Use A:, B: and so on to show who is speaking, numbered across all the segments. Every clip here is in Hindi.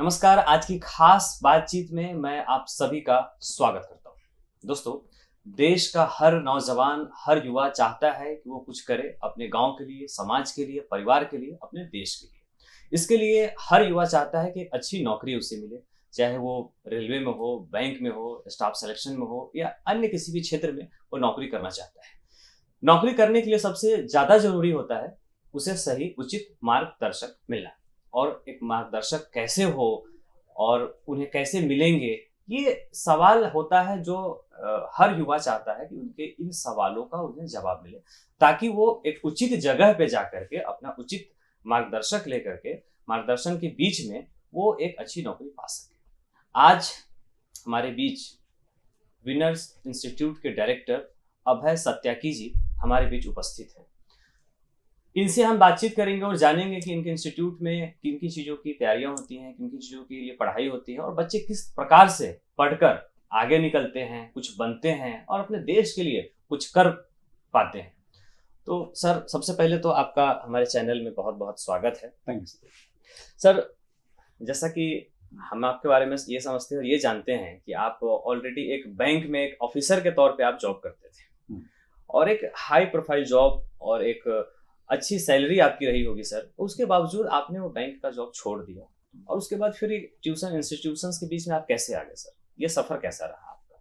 A: नमस्कार। आज की खास बातचीत में मैं आप सभी का स्वागत करता हूँ। दोस्तों, देश का हर नौजवान, हर युवा चाहता है कि वो कुछ करे अपने गांव के लिए, समाज के लिए, परिवार के लिए, अपने देश के लिए। इसके लिए हर युवा चाहता है कि एक अच्छी नौकरी उसे मिले, चाहे वो रेलवे में हो, बैंक में हो, स्टाफ सिलेक्शन में हो या अन्य किसी भी क्षेत्र में वो नौकरी करना चाहता है। नौकरी करने के लिए सबसे ज़्यादा ज़रूरी होता है उसे सही उचित मार्गदर्शक मिलना। और एक मार्गदर्शक कैसे हो और उन्हें कैसे मिलेंगे, ये सवाल होता है जो हर युवा चाहता है कि उनके इन सवालों का उन्हें जवाब मिले, ताकि वो एक उचित जगह पे जा करके अपना उचित मार्गदर्शक लेकर के मार्गदर्शन के बीच में वो एक अच्छी नौकरी पा सके। आज हमारे बीच विनर्स इंस्टीट्यूट के डायरेक्टर अभय सत्याकी जी हमारे बीच उपस्थित हैं। इनसे हम बातचीत करेंगे और जानेंगे कि इनके इंस्टीट्यूट में किन किन चीज़ों की तैयारियां होती हैं, किन किन चीज़ों के लिए पढ़ाई होती है और बच्चे किस प्रकार से पढ़कर आगे निकलते हैं, कुछ बनते हैं और अपने देश के लिए कुछ कर पाते हैं। तो सर, सबसे पहले तो आपका हमारे चैनल में बहुत बहुत स्वागत है।
B: थैंक यू
A: सर, जैसा कि हम आपके बारे में ये समझते हैं और ये जानते हैं कि आप ऑलरेडी एक बैंक में एक ऑफिसर के तौर पे आप जॉब करते थे और एक हाई प्रोफाइल जॉब और एक अच्छी सैलरी आपकी रही होगी सर। उसके बावजूद आपने वो बैंक का जॉब छोड़ दिया और उसके बाद फिर ट्यूशन इंस्टीट्यूशंस के बीच में आप कैसे आ गए सर? ये सफर कैसा रहा आपका?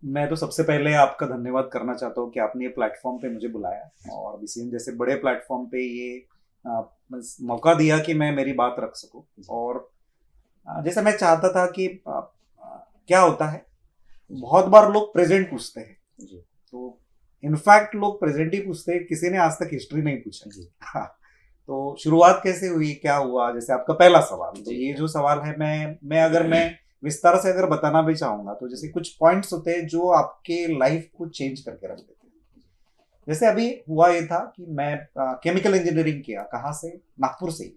B: मैं तो सबसे पहले आपका धन्यवाद करना चाहता हूँ कि आपने ये प्लेटफॉर्म पे मुझे बुलाया और बीसीएन जैसे बड़े प्लेटफॉर्म पे ये मौका दिया कि मैं मेरी बात रख सकूं। और जैसा मैं चाहता था कि क्या होता है, बहुत बार लोग प्रेजेंट पूछते हैं
A: जी।
B: तो इनफैक्ट लोग प्रेजेंट ही पूछते हैं, किसी ने आज तक हिस्ट्री नहीं पूछा
A: जी।
B: हाँ, तो शुरुआत कैसे हुई, क्या हुआ, जैसे आपका पहला सवाल, तो
A: जी।
B: ये जो सवाल है मैं विस्तार से अगर बताना भी चाहूंगा तो जैसे कुछ पॉइंट्स होते हैं जो आपके लाइफ को चेंज करके रख देते हैं। जैसे अभी हुआ ये था कि मैं केमिकल इंजीनियरिंग किया, कहाँ से, नागपुर से ही।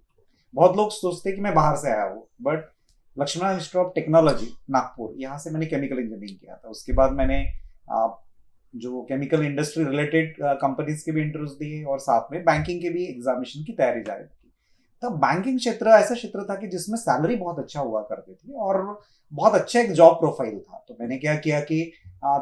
B: बहुत लोग सोचते हैं कि मैं बाहर से आया हूँ, but Laxman Institute of Technology Nagpur, यहाँ से मैंने केमिकल इंजीनियरिंग किया था। उसके बाद मैंने जो केमिकल इंडस्ट्री रिलेटेड कंपनीज के भी इंटरव्यूज दिए और साथ में बैंकिंग के भी एग्जामिनेशन की तैयारी जारी की। तब बैंकिंग क्षेत्र ऐसा क्षेत्र था कि जिसमें सैलरी बहुत अच्छा हुआ करती थी और बहुत अच्छा एक जॉब प्रोफाइल था। तो मैंने क्या किया कि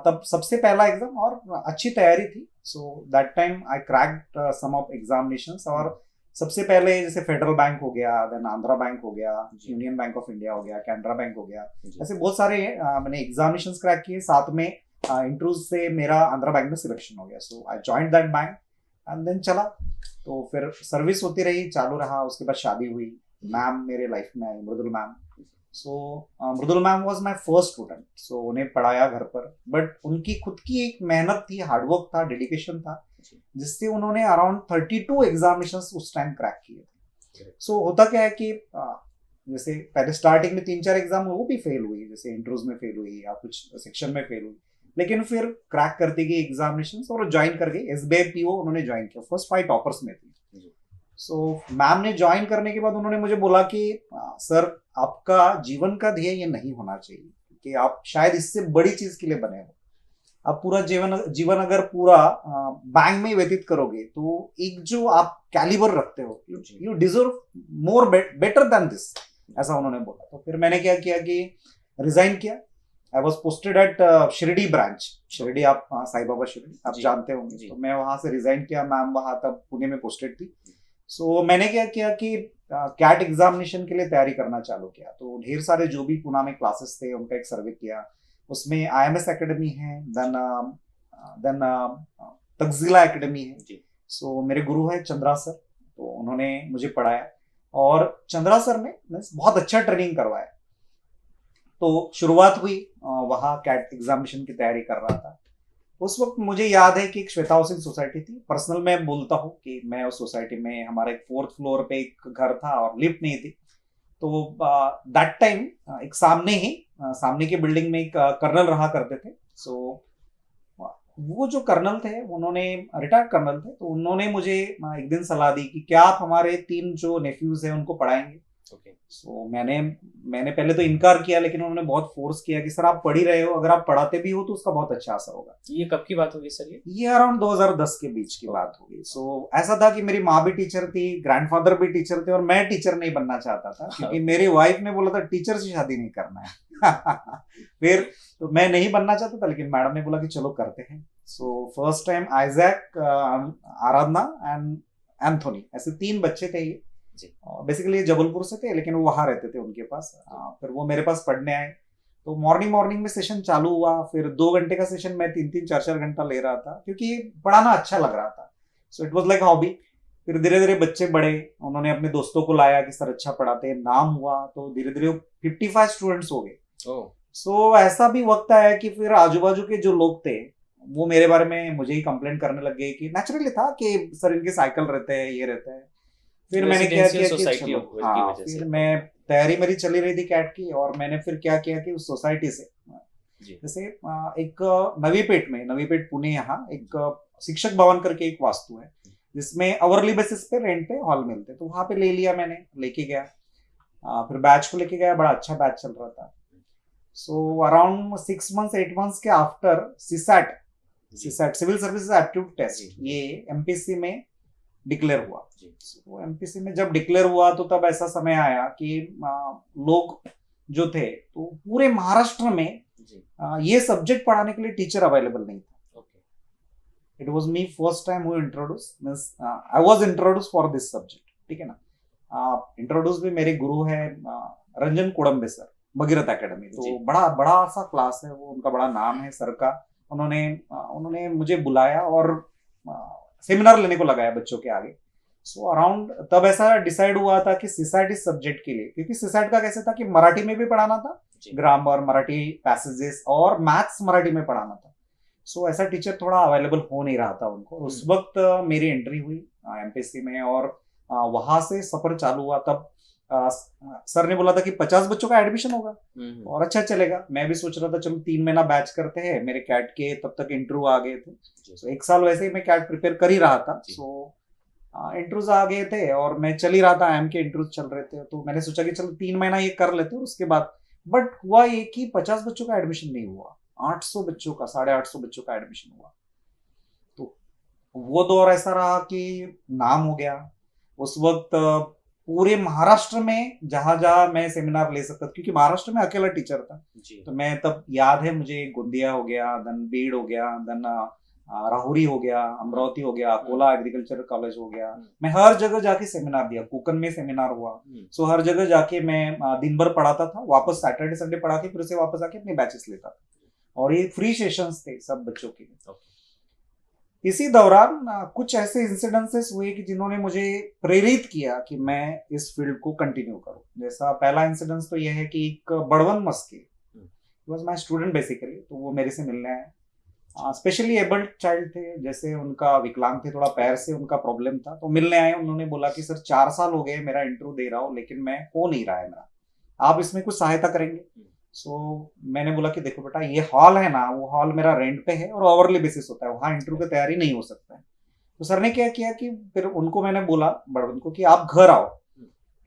B: तब सबसे पहला एग्जाम और अच्छी तैयारी थी, so that time I cracked some of examinations. और सबसे पहले जैसे फेडरल बैंक हो गया, देन आंध्रा बैंक हो गया, यूनियन बैंक ऑफ इंडिया हो गया, कैनरा बैंक हो गया, ऐसे बहुत सारे मैंने एग्जामिनेशंस क्रैक किए। साथ में इंटरव्यूज से मेरा आंध्रा बैंक में सिलेक्शन हो गया, so I joined that bank and then चला। तो फिर सर्विस होती रही, चालू रहा। उसके बाद शादी हुई, मैम मेरे लाइफ में आई, Mridul ma'am. So Mridul ma'am was my first student, so उन्हें पढ़ाया घर पर, बट उनकी खुद की एक मेहनत थी, हार्डवर्क था, डेडिकेशन था, जिससे उन्होंने अराउंड 32 एग्जामिनेशंस उस टाइम क्रैक किए थे। सो होता क्या है कि जैसे पहले स्टार्टिंग में 3-4 एग्जाम वो भी फेल हुई, जैसे इंटरव्यूज में फेल हुई या कुछ सेक्शन में फेल हुई, लेकिन फिर क्रैक करती गई एग्जामिनेशन और ज्वाइन कर गई एसबीआई पीओ। उन्होंने ज्वाइन किया, फर्स्ट 5 टॉपर्स में थी। सो मैम ने ज्वाइन करने के बाद उन्होंने मुझे बोला कि सर, आपका जीवन का ध्येय ये नहीं होना चाहिए कि आप शायद इससे बड़ी चीज के लिए बने हो। आप पूरा जीवन अगर पूरा बैंक में व्यतीत करोगे तो एक जो आप कैलिबर रखते हो, you deserve more better than this, ऐसा उन्होंने बोला। तो फिर मैंने क्या किया कि रिजाइन किया। I was posted at Shirdi branch. Shirdi, आप साई बाबा शिरडी आप जानते होंगे, तो मैं वहां से रिजाइन किया। मैम वहां तब पुणे में पोस्टेड थी। सो मैंने क्या किया कि कैट एग्जामिनेशन के लिए तैयारी करना चालू किया। तो ढेर सारे जो भी पुणे में क्लासेस थे उनका एक सर्वे किया। उसमें आईएमएस एकेडमी है, देन तकजीला एकेडमी है। सो मेरे गुरु है चंद्रा सर, तो उन्होंने मुझे पढ़ाया और चंद्रा सर ने बहुत अच्छा ट्रेनिंग करवाया। तो शुरुआत हुई, वहाँ कैट एग्जामिनेशन की तैयारी कर रहा था। उस वक्त मुझे याद है कि एक श्वेता हाउसिंग सोसाइटी थी। पर्सनल मैं बोलता हूँ कि मैं उस सोसाइटी में, हमारे 4th फ्लोर पे एक घर था और लिफ्ट नहीं थी। तो दैट टाइम एक सामने की बिल्डिंग में एक कर्नल रहा करते थे। सो वो जो कर्नल थे, उन्होंने रिटायर्ड कर्नल थे, तो उन्होंने मुझे एक दिन सलाह दी कि क्या आप हमारे 3 जो नेफ्यूज हैं उनको पढ़ाएंगे।
A: ओके।
B: सो मैंने पहले तो इनकार किया, लेकिन उन्होंने बहुत फोर्स किया कि सर आप पढ़ ही रहे हो, अगर आप पढ़ाते भी हो तो उसका बहुत अच्छा असर होगा।
A: ये कब की बात होगी सर?
B: ये अराउंड 2010 के बीच की बात होगी। सो ऐसा था कि मेरी माँ भी टीचर थी, ग्रैंडफादर भी टीचर थे, और मैं टीचर नहीं बनना चाहता था क्योंकि मेरी वाइफ ने बोला था टीचर से शादी नहीं करना है। फिर तो मैं नहीं बनना चाहता था, लेकिन मैडम ने बोला कि चलो करते हैं। So first time Isaac, Aradhana and Anthony, ऐसे 3 बच्चे थे ये। बेसिकली जबलपुर से थे, लेकिन वो वहां रहते थे उनके पास। फिर वो मेरे पास पढ़ने आए, तो मॉर्निंग में सेशन चालू हुआ। फिर 2 घंटे का सेशन मैं 3-3 4-4 घंटा ले रहा था, क्योंकि पढ़ाना अच्छा लग रहा था। So it was like hobby. फिर धीरे धीरे बच्चे बढ़े, उन्होंने अपने दोस्तों को लाया कि सर अच्छा पढ़ाते हैं, नाम हुआ, तो धीरे धीरे 55 स्टूडेंट्स हो गए। सो ऐसा भी वक्त आया कि फिर आजू बाजू के जो लोग थे वो मेरे बारे में मुझे ही कंप्लेंट करने लग गए कि नेचुरली था कि सर इनके साइकिल रहते हैं, ये रहता है। फिर मैंने क्या किया कि चलो, हाँ, फिर मैं तैयारी मेरी चली रही थी कैट की, और मैंने फिर क्या किया कि उस सोसाइटी से, जैसे एक नवी पेट पुणे, यहाँ एक शिक्षक भवन करके एक वास्तु है जिसमें अवरली बेसिस पे रेंट पे हॉल मिलते, तो वहां पे ले लिया मैंने, लेके गया। फिर बैच को लेके गया, बड़ा अच्छा बैच चल रहा था। सो अराउंड 6 मंथ्स 8 मंथ्स के after CSAT civil services aptitude test, ये एमपीसी में डिक्लेयर हुआ। तो एमपीसी में जब डिक्लेयर हुआ तो तब ऐसा समय आया कि लोग जो थे, तो पूरे महाराष्ट्र में ये सब्जेक्ट पढ़ाने के लिए टीचर अवेलेबल नहीं था। It was me first time who introduce, means I was introduce for this subject, ठीक है ना। इंट्रोड्यूस भी मेरे गुरु है रंजन कोडम्बे सर, भगीरथ एकेडमी। तो बड़ा सा क्लास है वो, उनका बड़ा नाम है सर का। उन्होंने मुझे बुलाया और सेमिनार लेने को लगाया बच्चों के आगे। सो अराउंड तब ऐसा डिसाइड हुआ था कि सीसैट इस सब्जेक्ट के लिए, क्योंकि सीसैट का कैसे था कि मराठी में भी पढ़ाना था, ग्रामर, मराठी पैसेजेस, और मैथ्स मराठी में पढ़ाना था। सो ऐसा टीचर थोड़ा अवेलेबल हो नहीं रहा था उनको। उस वक्त मेरी एंट्री हुई एमपीएससी में, और वहां से सफर चालू हुआ। तब सर ने बोला था कि 50 बच्चों का एडमिशन होगा और अच्छा चलेगा। मैं भी सोच रहा था चलो 3 महीना बैच करते हैं, मेरे कैट के तब तक इंटरव्यू आ गए थे। तो 1 साल वैसे ही मैं कैट प्रिपेयर कर ही रहा था। सो इंटरव्यूज आ गए थे और मैं चल ही रहा था, एम के इंटरव्यूज चल रहे थे। तो मैंने सोचा कि चलो 3 महीना ये कर लेते हैं उसके बाद। बट हुआ ये कि 50 बच्चों का एडमिशन नहीं हुआ, 800 बच्चों का, 850 बच्चों का एडमिशन हुआ। तो वो दौर ऐसा रहा कि नाम हो गया उस वक्त पूरे महाराष्ट्र में, जहां जहां मैं सेमिनार ले सकता था, क्योंकि महाराष्ट्र में अकेला टीचर था। तो मैं तब याद है मुझे, गोंदिया हो गया, देन बीड हो गया, देन राहुरी हो गया, अमरावती हो गया, अकोला एग्रीकल्चर कॉलेज हो गया। मैं हर जगह जाके सेमिनार दिया, कोकन में सेमिनार हुआ। सो हर जगह जाके मैं दिन भर पढ़ाता था, वापस सैटरडे संडे पढ़ा के फिर से वापस आके अपने बैचेस लेता था, और ये फ्री सेशंस थे सब बच्चों के लिए। इसी दौरान कुछ ऐसे इंसिडेंसेस हुए कि जिन्होंने मुझे प्रेरित किया कि मैं इस फील्ड को कंटिन्यू करूं। जैसा पहला इंसिडेंस तो यह है कि एक बड़वन Maske was my student basically, तो वो मेरे से मिलने आए। स्पेशली एबल्ड चाइल्ड थे, जैसे उनका विकलांग थे, थोड़ा पैर से उनका प्रॉब्लम था। तो मिलने आए, उन्होंने बोला कि सर 4 साल हो गए मेरा इंटरव्यू दे रहा हूँ, लेकिन मैं हो नहीं रहा है मेरा, आप इसमें कुछ सहायता करेंगे? सो मैंने बोला कि देखो बेटा, ये हॉल है ना, वो हॉल मेरा रेंट पे है और ओवरली बेसिस होता है, वहाँ इंटरव्यू की तैयारी नहीं हो सकता है। तो सर ने क्या किया कि फिर उनको मैंने बोला बड़वन को कि आप घर आओ,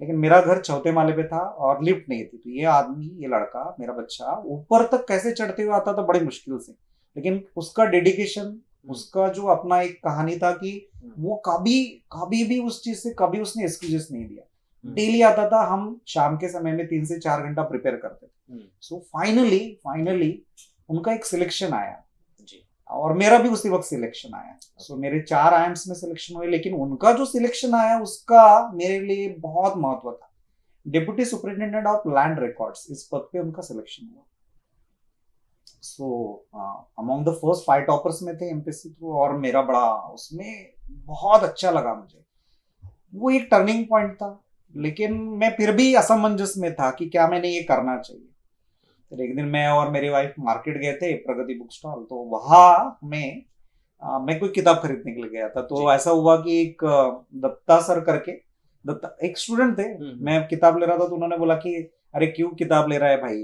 B: लेकिन मेरा घर 4थे माले पे था और लिफ्ट नहीं थी। तो ये आदमी, ये लड़का, मेरा बच्चा ऊपर तक कैसे चढ़ते हुए आता था, बड़ी मुश्किल से, लेकिन उसका डेडिकेशन, उसका जो अपना एक कहानी था कि वो कभी भी उस चीज से कभी उसने एक्सक्यूजेस नहीं दिया। डेली आता था, हम शाम के समय में 3 से 4 घंटा प्रिपेयर करते थे। सो फाइनली उनका एक सिलेक्शन आया जी, और मेरा भी उसी वक्त सिलेक्शन आया। सो मेरे 4 आईएम्स में सिलेक्शन हुए, लेकिन उनका जो सिलेक्शन आया उसका मेरे लिए बहुत महत्व था। Deputy superintendent of land records, इस पद पे उनका सिलेक्शन हुआ। सो अमॉन्ग द फर्स्ट 5 टॉपर्स में थे एमपीएससी थ्रू, और मेरा बड़ा उसमें बहुत अच्छा लगा मुझे। वो एक टर्निंग पॉइंट था, लेकिन मैं फिर भी असमंजस में था कि क्या मैंने ये करना चाहिए। फिर एक दिन मैं और मेरी वाइफ मार्केट गए थे, प्रगति बुक स्टॉल, तो वहां मैं कोई किताब खरीदने के लिए गया था। तो ऐसा हुआ कि एक दत्ता सर करके, दत्ता एक स्टूडेंट थे, मैं किताब ले रहा था, तो उन्होंने बोला कि अरे क्यों किताब ले रहा है भाई,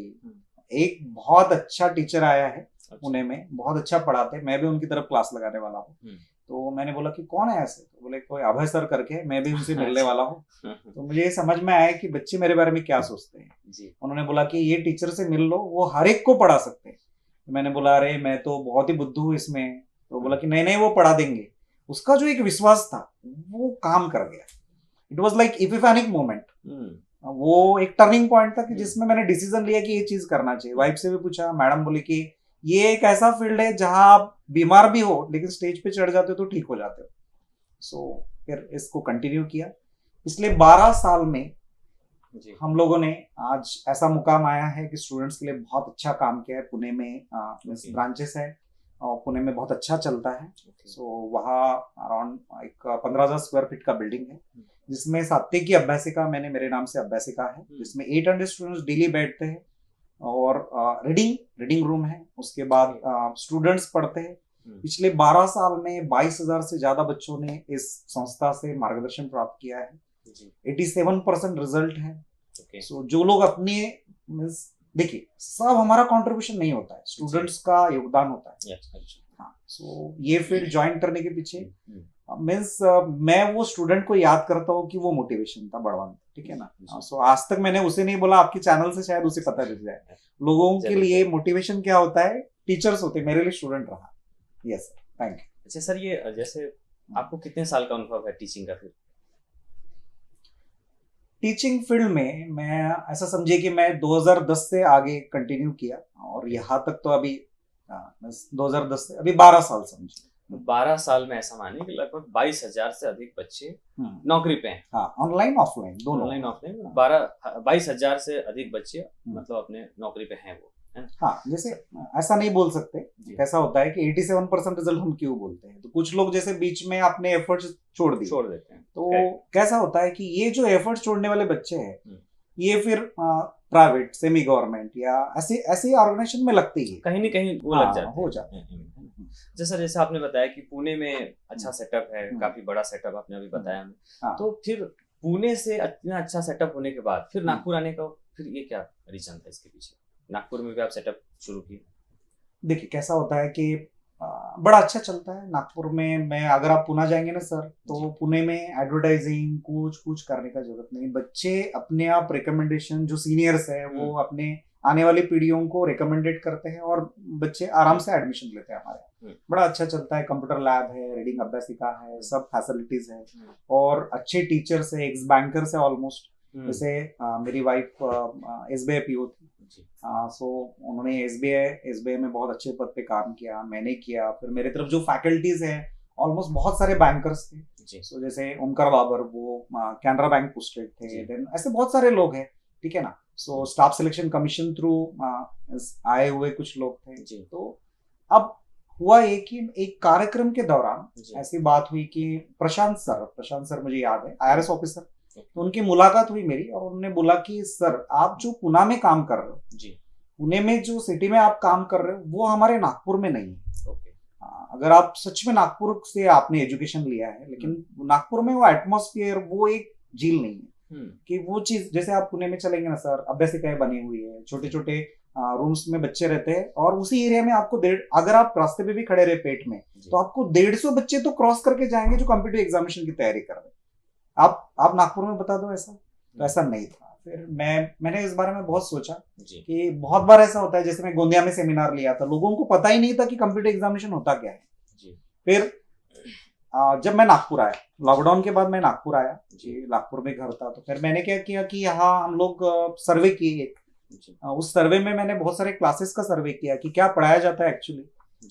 B: एक बहुत अच्छा टीचर आया है पुणे में, बहुत अच्छा पढ़ाते, मैं भी उनकी तरफ क्लास लगाने वाला हूँ, तो मैंने बोला कि कौन है ऐसे, तो बोले कोई अभय सर करके, मैं भी उनसे मिलने
A: अच्छा।
B: वाला हूँ। तो मुझे ये समझ में आया कि बच्चे मेरे बारे में क्या सोचते हैं।
A: जी।
B: उन्होंने बोला कि ये टीचर से मिल लो, वो हर एक को पढ़ा सकते हैं। तो मैंने बोला अरे मैं तो बहुत ही बुद्धू हूँ इसमें। तो बोला कि नहीं नहीं वो पढ़ा देंगे। उसका जो एक विश्वास था वो काम कर गया। It was like epiphanic moment. वो एक टर्निंग पॉइंट था कि जिसमें मैंने डिसीजन लिया कि ये चीज करना चाहिए। वाइफ से भी पूछा, मैडम बोली कि ये एक ऐसा फील्ड है जहां आप बीमार भी हो लेकिन स्टेज पे चढ़ जाते हो तो ठीक हो जाते हो। सो फिर इसको कंटिन्यू किया। पिछले 12 साल में
A: जी।
B: हम लोगों ने आज ऐसा मुकाम आया है कि स्टूडेंट्स के लिए बहुत अच्छा काम किया है। पुणे में ब्रांचेस है और पुणे में बहुत अच्छा चलता है। सो वहाँ अराउंड एक 15,000 स्क्वायर फीट का बिल्डिंग है जिसमें सात्विकी अभ्यासिका, मैंने मेरे नाम से अभ्यासिका है, जिसमें 800 स्टूडेंट्स डेली बैठते हैं और रीडिंग रूम है। उसके बाद स्टूडेंट्स पढ़ते हैं। पिछले 12 साल में 22,000 से ज्यादा बच्चों ने इस संस्था से मार्गदर्शन प्राप्त किया है। 87% रिजल्ट है। सो जो लोग अपने देखिए सब हमारा कंट्रीब्यूशन नहीं होता है, स्टूडेंट्स का योगदान होता है। हाँ, सो ये फील्ड ज्वाइन करने के पीछे मीन्स मैं वो स्टूडेंट को याद करता हूँ कि वो मोटिवेशन था बड़वान, ठीक है ना। सो आज तक मैंने उसे नहीं बोला, आपके चैनल से शायद उसे पता चल जाए लोगों के लिए मोटिवेशन क्या होता है। टीचर्स होते, मेरे लिए स्टूडेंट रहा। Yes sir, thank you.
A: अच्छा सर, ये जैसे आपको कितने साल का अनुभव है टीचिंग का? फिर
B: टीचिंग फील्ड में मैं ऐसा समझिए कि मैं 2010 से आगे कंटिन्यू किया और यहाँ तक तो अभी 2010 से अभी 12 साल समझिए।
A: 12 साल में ऐसा मानिए कि लगभग 22,000 से अधिक बच्चे नौकरी पे हैं।
B: हाँ, ऑनलाइन ऑफलाइन दोनों।
A: ऑनलाइन ऑफलाइन 22,000 से अधिक बच्चे मतलब अपने नौकरी पे हैं वो।
B: हाँ, जैसे ऐसा नहीं बोल सकते। कैसा होता है कि 87% रिजल्ट हम क्यों बोलते हैं, तो कुछ लोग जैसे बीच में अपने एफर्ट्स छोड़ देते हैं। तो कैसा होता है कि ये जो एफर्ट्स छोड़ने वाले बच्चे हैं ये फिर प्राइवेट, सेमी गवर्नमेंट या ऐसे ऑर्गेनाइजेशन में लगते ही
A: कहीं ना कहीं वो लग जाते
B: हो जाते हैं।
A: जैसा जैसे आपने बताया कि पुणे में अच्छा सेटअप है, काफी बड़ा सेटअप आपने अभी बताया हमें। तो फिर पुणे से इतना अच्छा सेटअप होने के बाद फिर नागपुर आने का फिर ये क्या रीजन था इसके पीछे? नागपुर में भी आप सेटअप शुरू किए।
B: देखिए कैसा होता है कि बड़ा अच्छा चलता है नागपुर में। मैं अगर आप पुणे जाएंगे ना सर, तो पुणे में एडवर्टाइजिंग कुछ करने का जरूरत नहीं। बच्चे अपने आप रिकमेंडेशन, जो सीनियर्स है वो अपने आने वाली पीढ़ियों को रिकमेंडेड करते हैं और बच्चे आराम से एडमिशन लेते हैं हमारे यहाँ। बड़ा अच्छा चलता है। कंप्यूटर लैब है, रीडिंग अभ्यासिका है, सब फैसिलिटीज है और अच्छे टीचर्स है, एक्स बैंकर्स है ऑलमोस्ट। जैसे मेरी वाइफ SBI PO थी। सो उन्होंने एसबीआई में बहुत अच्छे पद पे काम किया, मैंने किया। फिर मेरे तरफ जो फैकल्टीज है ऑलमोस्ट बहुत सारे बैंकर्स थे। सो जैसे ओमकार बाबर, वो कैनरा बैंक पोस्टेड थे। देन ऐसे बहुत सारे लोग हैं, ठीक है ना। सो स्टाफ सिलेक्शन कमीशन थ्रू आए हुए कुछ लोग थे। तो अब हुआ ये कि एक कार्यक्रम के दौरान ऐसी बात हुई कि प्रशांत सर मुझे याद है, IRS ऑफिसर। तो उनकी मुलाकात हुई मेरी और उन्होंने बोला कि सर आप जो पुणे में काम कर रहे हो जी, पुणे में जो सिटी में आप काम कर रहे हो वो हमारे नागपुर में नहीं है। अगर आप सच में नागपुर से आपने एजुकेशन लिया है, लेकिन नागपुर में वो एटमॉस्फेयर, वो एक झील नहीं है कि वो चीज। जैसे आप पुणे में चलेंगे ना सर, अभ्यासिकाएं बनी हुई है, छोटे छोटे रूम्स में बच्चे रहते हैं और उसी एरिया में आपको अगर आप रास्ते पे भी खड़े रहे पेट में, तो आपको 150 बच्चे तो क्रॉस करके जाएंगे जो कॉम्पिटिटिव एग्जामिनेशन की तैयारी कर रहे हैं। आप नागपुर में बता दो ऐसा, तो ऐसा नहीं था। फिर मैंने इस बारे में बहुत सोचा कि बहुत बार ऐसा होता है, जैसे मैं गोंदिया में सेमिनार लिया था, लोगों को पता ही नहीं था कि कॉम्पिटिटिव एग्जामिनेशन होता क्या है। फिर जब मैं नागपुर आया, लॉकडाउन के बाद मैं नागपुर आया जी, नागपुर में घर था। तो फिर मैंने क्या किया कि यहाँ हम लोग सर्वे किए एक। उस सर्वे में मैंने बहुत सारे क्लासेस का सर्वे किया कि क्या पढ़ाया जाता है एक्चुअली।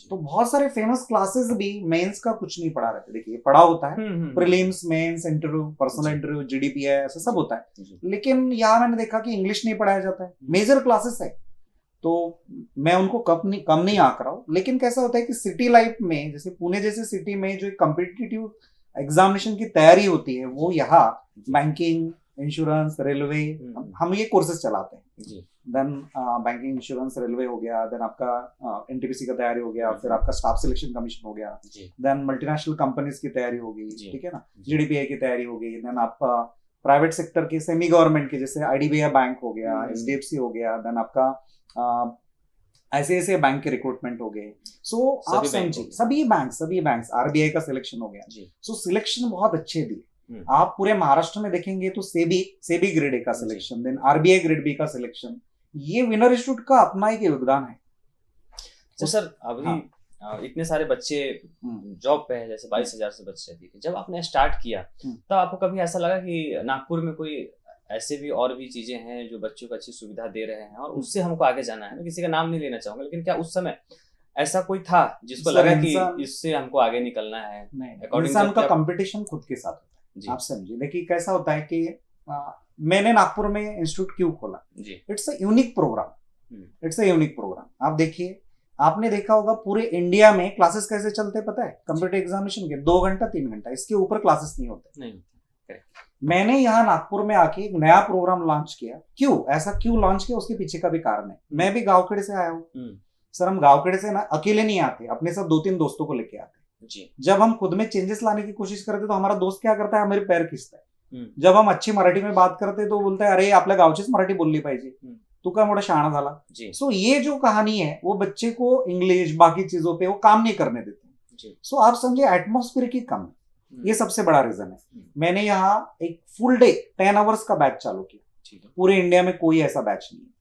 B: तो बहुत सारे फेमस क्लासेस भी मेंस का कुछ नहीं पढ़ा रहते। देखिए पढ़ा होता है prelims, mains, interview, personal interview, GDP है, ऐसा सब होता है। लेकिन यहाँ मैंने देखा कि इंग्लिश नहीं पढ़ाया जाता है। मेजर क्लासेस है, तो मैं उनको कम नहीं आंक रहा हूँ। लेकिन कैसा होता है कि सिटी लाइफ में, जैसे पुणे जैसे सिटी में जो कॉम्पिटिटिव एग्जामिनेशन की तैयारी होती है, वो यहाँ बैंकिंग, इंश्योरेंस, रेलवे, हम ये कोर्सेज चलाते हैं। देन बैंकिंग, इंश्योरेंस, रेलवे हो गया, देन आपका NTPC का तैयारी हो गया, फिर आपका स्टाफ सिलेक्शन कमीशन हो गया, देन मल्टीनेशनल कंपनीज की तैयारी होगी, ठीक है ना, GDPI की तैयारी हो गई। देन आपका प्राइवेट सेक्टर के, सेमी गवर्नमेंट के, जैसे IDBI बैंक हो गया, SDFC हो गया, देन आपका ऐसे ऐसे बैंक के रिक्रूटमेंट हो गए। सो आप समझिए सभी बैंक्स आरबीआई का सिलेक्शन हो गया। सो सिलेक्शन बहुत अच्छे दिए। आप पूरे महाराष्ट्र में देखेंगे तो सेबी ग्रेड ए का selection, then RBI grade B का सिलेक्शन, ये विनर इंस्टीट्यूट का अपना एक योगदान है।
A: तो सर अभी इतने सारे बच्चे जॉब पे है, जैसे 22,000 से बच्चे थे, जब आपने स्टार्ट किया तब आपको कभी ऐसा लगा कि नागपुर में कोई ऐसे भी और भी चीजें हैं जो बच्चों को अच्छी सुविधा दे रहे हैं और उससे हमको आगे जाना है? मैं किसी का नाम नहीं लेना चाहूंगा, लेकिन क्या उस समय ऐसा कोई था जिसको लगा कि इससे हमको आगे निकलना है?
B: इंसान का कंपटीशन खुद के साथ होता है। आप समझिए, देखिए कैसा होता है कि मैंने नागपुर में इंस्टीट्यूट क्यों खोला? It's a unique programme. आप देखिए, आपने देखा होगा पूरे इंडिया में क्लासेस कैसे चलते पता है? कंप्यूटर एग्जामिनेशन के 2 घंटा 3 घंटा, इसके ऊपर क्लासेस नहीं होते। मैंने यहाँ नागपुर में आके एक नया प्रोग्राम लॉन्च किया। ऐसा क्यों लॉन्च किया, उसके पीछे का भी कारण है। मैं भी गाँवखेड़े से आया हूँ सर। हम गाँवखेड़े से ना अकेले नहीं आते, अपने साथ 2-3 दोस्तों को लेके आते। जब हम खुद में चेंजेस लाने की कोशिश करते तो हमारा दोस्त क्या करता है, हमारे पैर खींचता है। जब हम अच्छी मराठी में बात करते तो बोलता है, अरे आपल्या गावचीच मराठी बोलली पाहिजे, तू का मोठा शहाणा झाला। सो ये जो कहानी है वो बच्चे को इंग्लिश बाकी चीजों पे वो काम नहीं करने देते। सो आप समझे एटमॉस्फेयर की कमी, ये सबसे बड़ा रीजन है। मैंने यहाँ एक फुल डे 10 आवर्स का बैच चालू किया। पूरे इंडिया में कोई ऐसा बैच नहीं है।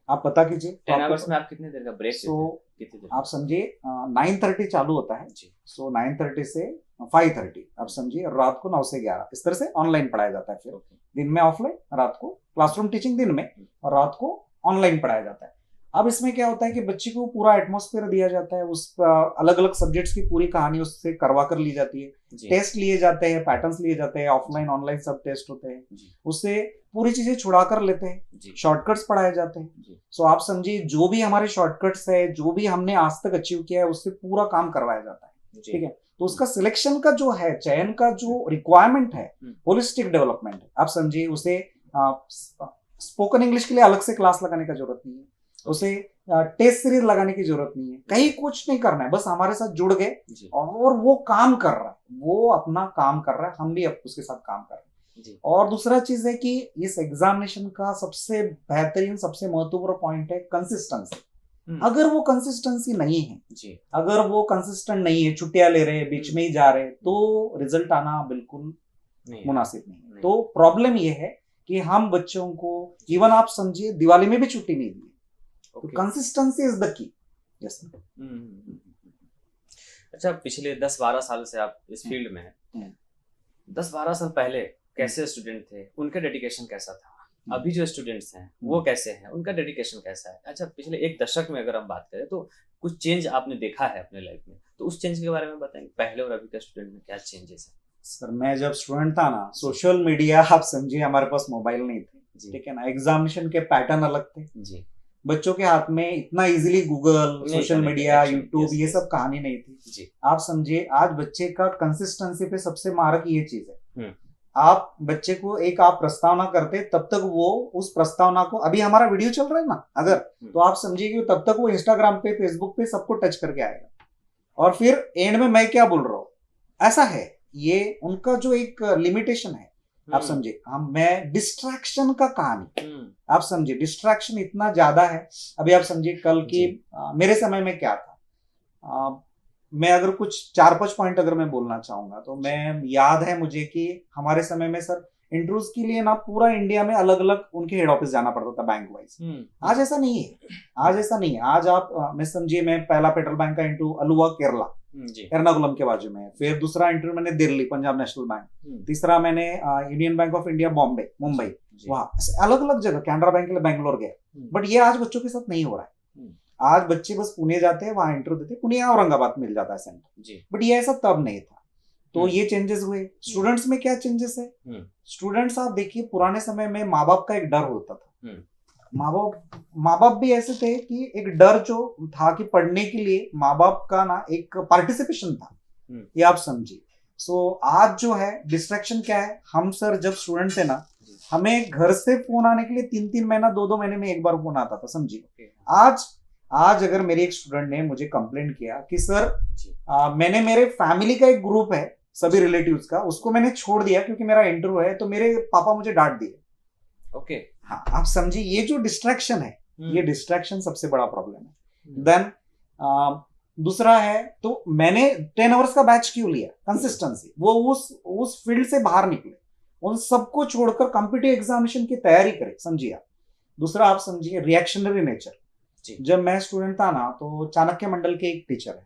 B: आप पता कीजिए
A: 10 आवर्स में आप कितने देर का ब्रेक?
B: आप समझिए 9:30 चालू होता है। सो 9:30 से 5:30 आप समझिए, रात को 9 से 11 इस तरह से ऑनलाइन पढ़ाया जाता है। फिर दिन में ऑफलाइन, रात को क्लासरूम टीचिंग दिन में, और रात को ऑनलाइन पढ़ाया जाता है। अब इसमें क्या होता है कि बच्चे को पूरा एटमॉस्फेयर दिया जाता है, उस अलग अलग सब्जेक्ट्स की पूरी कहानी उससे करवा कर ली जाती है। टेस्ट लिए जाते हैं, पैटर्न्स लिए जाते हैं, ऑफलाइन ऑनलाइन सब टेस्ट होते हैं, उससे पूरी चीजें छुड़ा कर लेते हैं, शॉर्टकट्स पढ़ाए जाते हैं। सो आप समझिए, जो भी हमारे शॉर्टकट्स है, जो भी हमने आज तक अचीव किया है, उससे पूरा काम करवाया जाता है। ठीक है, तो उसका सिलेक्शन का जो है, चयन का जो रिक्वायरमेंट है, होलिस्टिक डेवलपमेंट है। आप समझिए, उसे स्पोकन इंग्लिश के लिए अलग से क्लास लगाने का जरूरत नहीं है, उसे टेस्ट सीरीज लगाने की जरूरत नहीं है, कहीं कुछ नहीं करना है, बस हमारे साथ जुड़ गए और वो काम कर रहा है, वो अपना काम कर रहा है, हम भी अब उसके साथ काम कर रहे हैं। और दूसरा चीज है कि इस एग्जामिनेशन का सबसे बेहतरीन, सबसे महत्वपूर्ण पॉइंट है कंसिस्टेंसी। अगर वो कंसिस्टेंसी नहीं है, अगर वो कंसिस्टेंट नहीं है, छुट्टियां ले रहे हैं, बीच में ही जा रहे हैं, तो रिजल्ट आना बिल्कुल मुनासिब नहीं। तो प्रॉब्लम ये है कि हम बच्चों को, इवन आप समझिए दिवाली में भी छुट्टी नहीं दी। तो कंसिस्टेंसी इज द की।
A: अच्छा, पिछले 10-12 साल से आप इस फील्ड में हैं। 10-12 साल पहले कैसे स्टूडेंट थे, उनका डेडिकेशन कैसा था? अभी जो स्टूडेंट्स हैं वो कैसे हैं, उनका डेडिकेशन कैसा है? अच्छा, पिछले 1 दशक में अगर हम बात करें तो कुछ चेंज आपने देखा है अपने लाइफ में, तो उस चेंज के बारे में बताएंगे, पहले और अभी के स्टूडेंट में क्या चेंजेस है?
B: सर, मैं जब स्टूडेंट था ना, सोशल मीडिया आप समझिए हमारे पास मोबाइल नहीं थे, ठीक है ना, एग्जामिनेशन के पैटर्न अलग थे जी। बच्चों के हाथ में इतना easily Google, social media, YouTube, ये सब कहानी नहीं थी जी। आप समझिए, आज बच्चे का कंसिस्टेंसी पे सबसे मारक ये चीज है। आप बच्चे को आप प्रस्तावना करते, तब तक वो उस प्रस्तावना को, अभी हमारा वीडियो चल रहा है ना अगर, तो आप समझिए कि तब तक वो इंस्टाग्राम पे, फेसबुक पे सबको टच करके आएगा, और फिर एंड में मैं क्या बोल रहा हूँ, ऐसा है। ये उनका जो एक लिमिटेशन है, आप समझिए। मैं डिस्ट्रैक्शन का कहानी, आप समझिए, डिस्ट्रैक्शन इतना ज्यादा है। अभी आप समझिए, कल की मेरे समय में क्या था, मैं अगर कुछ 4-5 पॉइंट अगर मैं बोलना चाहूंगा, तो मैं याद है मुझे कि हमारे समय में सर इंटरव्यूज के लिए ना पूरा इंडिया में अलग अलग उनके हेड ऑफिस जाना पड़ता था बैंक वाइज। आज ऐसा नहीं है। आज आप मैं समझिए, मैं पहला फेडरल बैंक का इंटरव्यू अलुवा केरला एर्नाकुलम के बाजू में, फिर दूसरा इंटरव्यू मैंने दिल्ली पंजाब नेशनल बैंक, तीसरा मैंने union bank of India Bombay Mumbai, वहां अलग अलग जगह, कैनरा बैंक के लिए बैंगलोर गए। बट ये आज बच्चों के साथ नहीं हो रहा है। आज बच्चे बस पुणे जाते हैं, वहां इंटरव्यू देते हैं, पुणे या औरंगाबाद मिल जाता है सेंटर, बट ये ऐसा तब नहीं था। तो ये चेंजेस हुए। स्टूडेंट्स में क्या चेंजेस है? स्टूडेंट्स आप देखिए, पुराने समय में माँ बाप का एक डर होता था। माँ बाप भी ऐसे थे कि एक डर जो था कि पढ़ने के लिए माँ बाप का ना एक पार्टिसिपेशन था, ये आप समझिए। सो आज जो है डिस्ट्रैक्शन क्या है, हम सर जब स्टूडेंट थे ना, हमें घर से फोन आने के लिए 3-3 महीना 2-2 महीने में एक बार फोन आता था, समझिए। आज अगर मेरे एक स्टूडेंट ने मुझे कंप्लेंट किया कि सर मैंने, मेरे फैमिली का एक ग्रुप है सभी रिलेटिव्स का, उसको मैंने छोड़ दिया क्योंकि मेरा इंटरव्यू है, तो मेरे पापा मुझे डांट दिए। ओके, हाँ, आप समझिए, ये जो डिस्ट्रैक्शन है, ये डिस्ट्रैक्शन सबसे बड़ा प्रॉब्लम है। देन दूसरा है, तो मैंने 10 आवर्स का बैच क्यों लिया, कंसिस्टेंसी, वो उस फील्ड से बाहर निकले, उन सबको छोड़कर कॉम्पिटिटिव एग्जामिनेशन की तैयारी करे, समझिए आप। दूसरा आप समझिए रिएक्शनरी नेचर। जब मैं स्टूडेंट था ना, तो चाणक्य मंडल के एक टीचर है,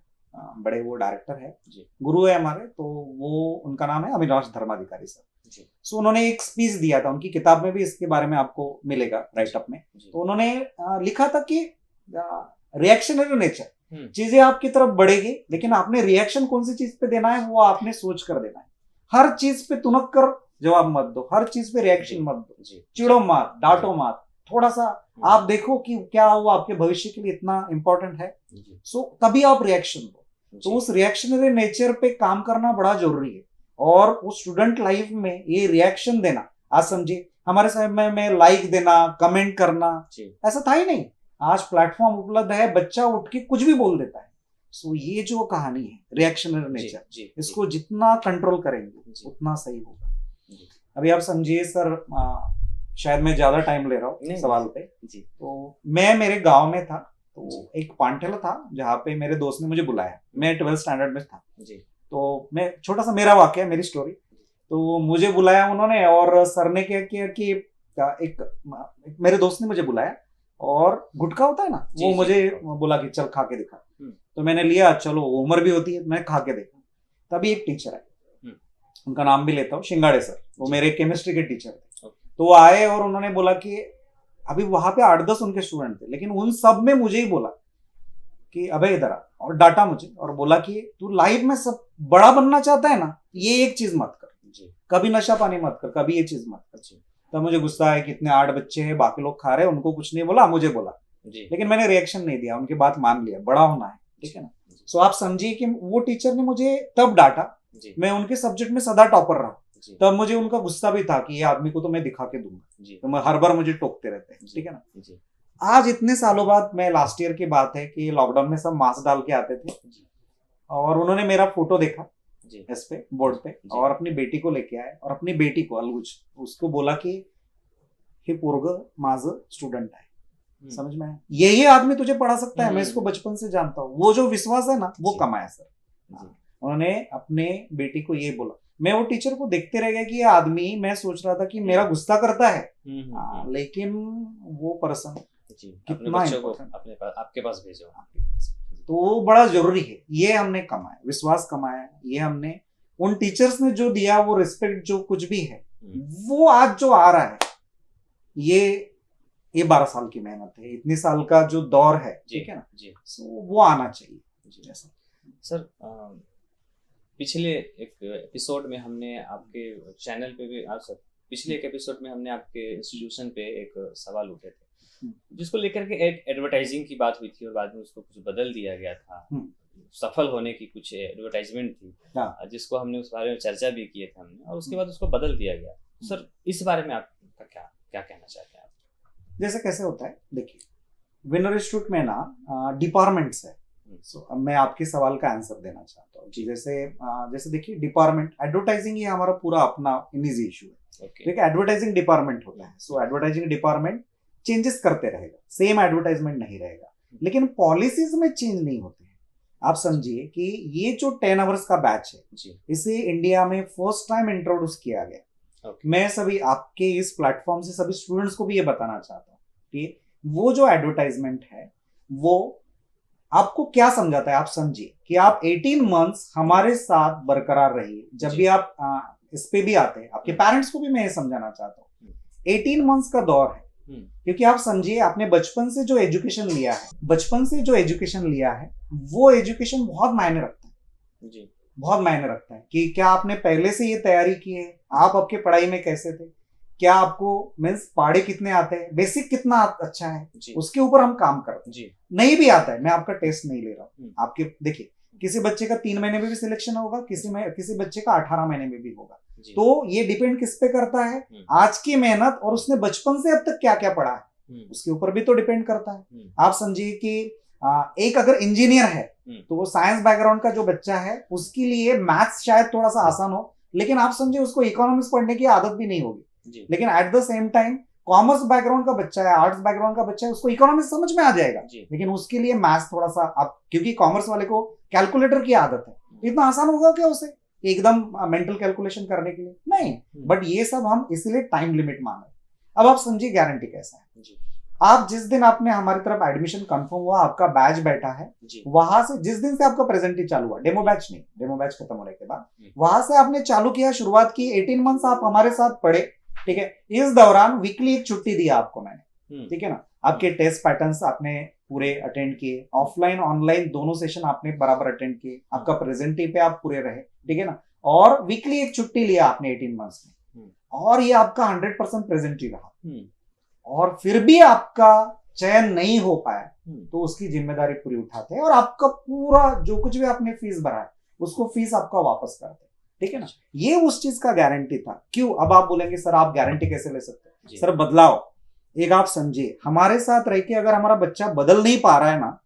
B: बड़े वो डायरेक्टर है, गुरु है हमारे, तो वो उनका नाम है अविनाश धर्माधिकारी सर। सो उन्होंने एक स्पीच दिया था, उनकी किताब में भी इसके बारे में आपको मिलेगा राइटअप में। तो उन्होंने लिखा था कि रिएक्शनरी नेचर, चीजें आपकी तरफ बढ़ेगी, लेकिन आपने रिएक्शन कौन सी चीज पे देना है वो आपने सोच कर देना है। हर चीज पे तुनक कर जवाब मत दो, हर चीज पे रिएक्शन मत दो, चिड़ो मत, डांटो मत, थोड़ा सा आप देखो कि क्या वो आपके भविष्य के लिए इतना इंपॉर्टेंट है, सो तभी आप रिएक्शन दो। तो उस रिएक्शनरी नेचर पे काम करना बड़ा जरूरी है। और उस स्टूडेंट लाइफ में ये रिएक्शन देना, आज समझिए हमारे समय में लाइक देना, कमेंट करना ऐसा था ही नहीं। आज प्लेटफॉर्म उपलब्ध है, बच्चा उठ के कुछ भी बोल देता है। सो ये जो कहानी है रिएक्शनरी नेचर, इसको जितना कंट्रोल करेंगे उतना सही होगा। अभी आप समझिए सर, शायद मैं ज्यादा टाइम ले रहा हूँ सवाल पे। तो मैं मेरे गांव में था, तो एक पांठेला था जहाँ पे मेरे दोस्त ने मुझे बुलाया, मैं 12th स्टैंडर्ड में था। तो मैं छोटा सा मेरा वाकया, मेरी स्टोरी, तो मुझे बुलाया उन्होंने, और सर ने क्या किया कि एक मेरे दोस्त ने मुझे बुलाया, और गुटखा होता है ना, वो मुझे बोला कि चल खा के दिखा। तो मैंने लिया, चलो उम्र भी होती है, मैं खा के देखा। तभी एक टीचर है, उनका नाम भी लेता हूँ, शिंगाड़े सर, वो मेरे केमिस्ट्री के टीचर थे। तो वो आए और उन्होंने बोला कि अभी वहां पे 8-10 उनके स्टूडेंट थे, लेकिन उन सब में मुझे ही बोला कि अबे इधर आ, और डांटा मुझे और बोला कि तू लाइफ में सब बड़ा बनना चाहता है ना, ये एक चीज मत कर, कभी नशा पानी मत कर, कभी ये चीज मत कर। तब मुझे गुस्सा है कि इतने 8 बच्चे हैं, बाकी लोग खा रहे हैं, उनको कुछ नहीं बोला, मुझे बोला, लेकिन मैंने रिएक्शन नहीं दिया, उनकी बात मान लिया, बड़ा होना है, ठीक है ना। सो आप समझिए कि वो टीचर ने मुझे तब डांटा, मैं उनके सब्जेक्ट में सदा टॉपर रहा, तब मुझे उनका गुस्सा भी था कि ये आदमी को तो मैं दिखा के दूंगा, तो मैं हर बार मुझे टोकते रहते हैं, ठीक है ना। आज इतने सालों बाद, मैं लास्ट ईयर की बात है कि लॉकडाउन में सब मास्क डाल के आते थे, और उन्होंने मेरा फोटो देखा इस पे बोर्ड पे, और अपनी बेटी को लेके आए, और अपनी बेटी को अलगुज उसको बोला कि हे पोरग माझं स्टूडेंट है, समझ में आया, यही आदमी तुझे पढ़ा सकता है, मैं इसको बचपन से जानता हूँ। वो जो विश्वास है ना, वो कमाया सर। उन्होंने अपने बेटी को ये बोला। मैं वो टीचर को देखते रह गया कि ये आदमी, मैं सोच रहा था कि मेरा गुस्सा करता है, लेकिन वो पर्सन कितना
A: आपके पास भेजो,
B: तो वो बड़ा जरूरी है। ये हमने कमाया, विश्वास कमाया, ये हमने उन टीचर्स ने जो दिया, वो रिस्पेक्ट जो कुछ भी है, वो आज जो आ रहा है, ये 12 साल की मेहनत है, इतने साल का जो दौर है, ठीक है ना, वो आना चाहिए।
A: सर, पिछले एक एपिसोड में हमने आपके चैनल पे भी, पिछले एक एपिसोड में हमने आपके इंस्टीट्यूशन पे एक सवाल उठे थे, जिसको लेकर के एक एडवर्टाइजिंग की बात हुई थी, और बाद में उसको कुछ बदल दिया गया था। सफल होने की कुछ एडवर्टाइजमेंट थी, जिसको हमने उस बारे में चर्चा भी किए थे हमने, और उसके बाद उसको बदल दिया गया। सर, इस बारे में आपका क्या कहना चाहते हैं आप?
B: जैसे कैसे होता है, देखिए विनर इंस्टीट्यूट में ना डिपार्टमेंट्स है। अब मैं आपके सवाल का आंसर देना चाहता हूँ कि जैसे देखिए, डिपार्टमेंट एडवर्टाइजिंग ये हमारा पूरा अपना निजी इशू है, ठीक है। एडवर्टाइजिंग डिपार्टमेंट होता है, सो एडवर्टाइजिंग डिपार्टमेंट चेंजेस करते रहेगा, सेम एडवर्टाइजमेंट नहीं रहेगा, लेकिन पॉलिसीज में चेंज नहीं होते हैं। आप समझिए कि ये जो 10 आवर्स का बैच है, इसे इंडिया में फर्स्ट टाइम इंट्रोड्यूस किया गया। मैं सभी आपके इस प्लेटफॉर्म से सभी स्टूडेंट्स को भी ये बताना चाहता हूँ कि वो जो एडवर्टाइजमेंट है, वो आपको क्या समझाता है। आप समझिए कि आप 18 मंथ्स हमारे साथ बरकरार रहिए। जब भी आप इस पे भी आते हैं, आपके पेरेंट्स को भी मैं ये समझाना चाहता हूँ, 18 मंथ्स का दौर है, क्योंकि आप समझिए आपने बचपन से जो एजुकेशन लिया है, वो एजुकेशन बहुत मायने रखता है, बहुत मायने रखता है कि क्या आपने पहले से ये तैयारी की है, आप आपके पढ़ाई में कैसे थे, क्या आपको मीन्स पहाड़े कितने आते हैं, बेसिक कितना अच्छा है, उसके ऊपर हम काम करते हैं। नहीं भी आता है, मैं आपका टेस्ट नहीं ले रहा हूँ, आपके देखिए किसी बच्चे का 3 महीने में भी सिलेक्शन होगा, किसी बच्चे का 18 महीने में भी होगा। तो ये डिपेंड किस पे करता है, आज की मेहनत और उसने बचपन से अब तक क्या क्या पढ़ा है, उसके ऊपर भी तो डिपेंड करता है। आप समझिए कि एक अगर इंजीनियर है, तो वो साइंस बैकग्राउंड का जो बच्चा है, उसके लिए मैथ्स शायद थोड़ा सा आसान हो, लेकिन आप समझिए उसको इकोनॉमिक्स पढ़ने की आदत भी नहीं होगी। लेकिन at the same time commerce background का बच्चा है, आर्ट्स बैकग्राउंड का बच्चा है, उसको इकोनॉमिक्स समझ में आ जाएगा, लेकिन उसके लिए मैथ्स थोड़ा सा अब, क्योंकि कॉमर्स वाले को कैलकुलेटर की आदत है, इतना आसान होगा क्या उसे एकदम मेंटल कैलकुलेशन करने के लिए? नहीं। बट ये सब हम इसीलिए टाइम लिमिट मान रहे हैं। अब आप समझिए गारंटी कैसा है। आप जिस दिन आपने हमारी तरफ एडमिशन कंफर्म हुआ, आपका बैच बैठा है, वहां से जिस दिन से आपका प्रेजेंटी चालू हुआ, डेमो बैच नहीं, डेमो बैच खत्म होने के बाद वहां से आपने चालू किया, शुरुआत की, 18 मंथ्स आप हमारे साथ पढ़े, ठीक है। इस दौरान वीकली एक छुट्टी दिया आपको मैंने, ठीक है ना। आपके टेस्ट पैटर्न्स आपने पूरे अटेंड किए, ऑफलाइन ऑनलाइन दोनों सेशन आपने बराबर अटेंड किए, आपका प्रेजेंटी पे आप पूरे रहे, ठीक है ना। और वीकली एक छुट्टी लिया आपने 18 मंथ्स में, और ये आपका 100% प्रेजेंटी रहा, और फिर भी आपका चयन नहीं हो पाया, तो उसकी जिम्मेदारी पूरी उठाते हैं और आपका पूरा जो कुछ भी आपने फीस भरा है उसको फीस आपका वापस करते हैं, ठीक है ना। ये उस चीज का गारंटी था। क्यों? अब आप बोलेंगे सर आप गारंटी कैसे ले सकते हैं? सर बदलाव एक आप समझिए, हमारे साथ रह के अगर हमारा बच्चा बदल नहीं पा रहा है ना,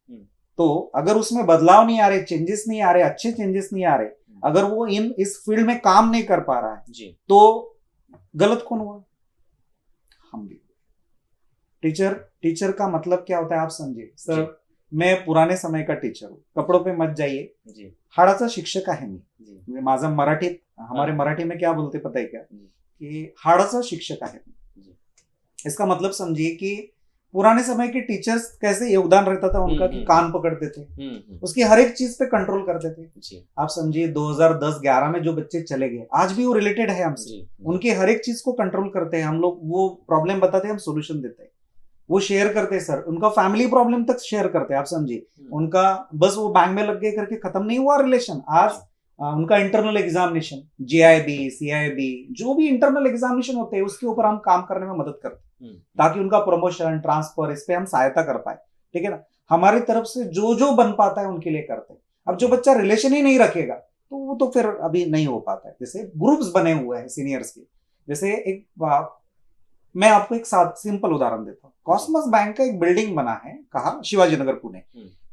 B: तो अगर उसमें बदलाव नहीं आ रहे, चेंजेस नहीं आ रहे, अच्छे चेंजेस नहीं आ रहे, अगर वो इस फील्ड में काम नहीं कर पा रहा है, तो गलत कौन हुआ? हम भी। टीचर का मतलब क्या होता है आप समझिए। सर मैं पुराने समय का टीचर हूँ, कपड़ों पे मत जाइए, हाडाचा शिक्षक आहे मी, माझं मराठीत, हमारे मराठी में क्या बोलते पता है क्या, कि हाडाचा शिक्षक आहे। इसका मतलब समझिए कि पुराने समय के टीचर्स कैसे योगदान रहता था उनका, कि कान पकड़ते थे, उसकी हर एक चीज पे कंट्रोल करते थे। आप समझिए 2010-11 में जो बच्चे चले गए, आज भी वो रिलेटेड है हमसे, उनके हर एक चीज को कंट्रोल करते हैं हम लोग, वो प्रॉब्लम बताते हैं, हम सोल्यूशन देते हैं, वो शेयर करते हैं सर, उनका फैमिली प्रॉब्लम तक शेयर करते हैं। आप समझिए उनका बस वो बैंक में लग गए करके खत्म नहीं हुआ रिलेशन, आज उनका इंटरनल एग्जामिनेशन, GIB CIB जो भी इंटरनल एग्जामिनेशन होते हैं उसके ऊपर हम काम करने में मदद करते हैं, ताकि उनका प्रमोशन ट्रांसफर इस पे हम सहायता कर पाए, ठीक है ना। हमारी तरफ से जो जो बन पाता है उनके लिए करते हैं। अब जो बच्चा रिलेशन ही नहीं रखेगा तो वो तो फिर अभी नहीं हो पाता है। जैसे ग्रुप्स बने हुए हैं सीनियर्स के, जैसे एक मैं आपको एक सिंपल उदाहरण देता हूँ। कॉस्मस बैंक का एक बिल्डिंग बना है, कहा शिवाजी नगर पुणे,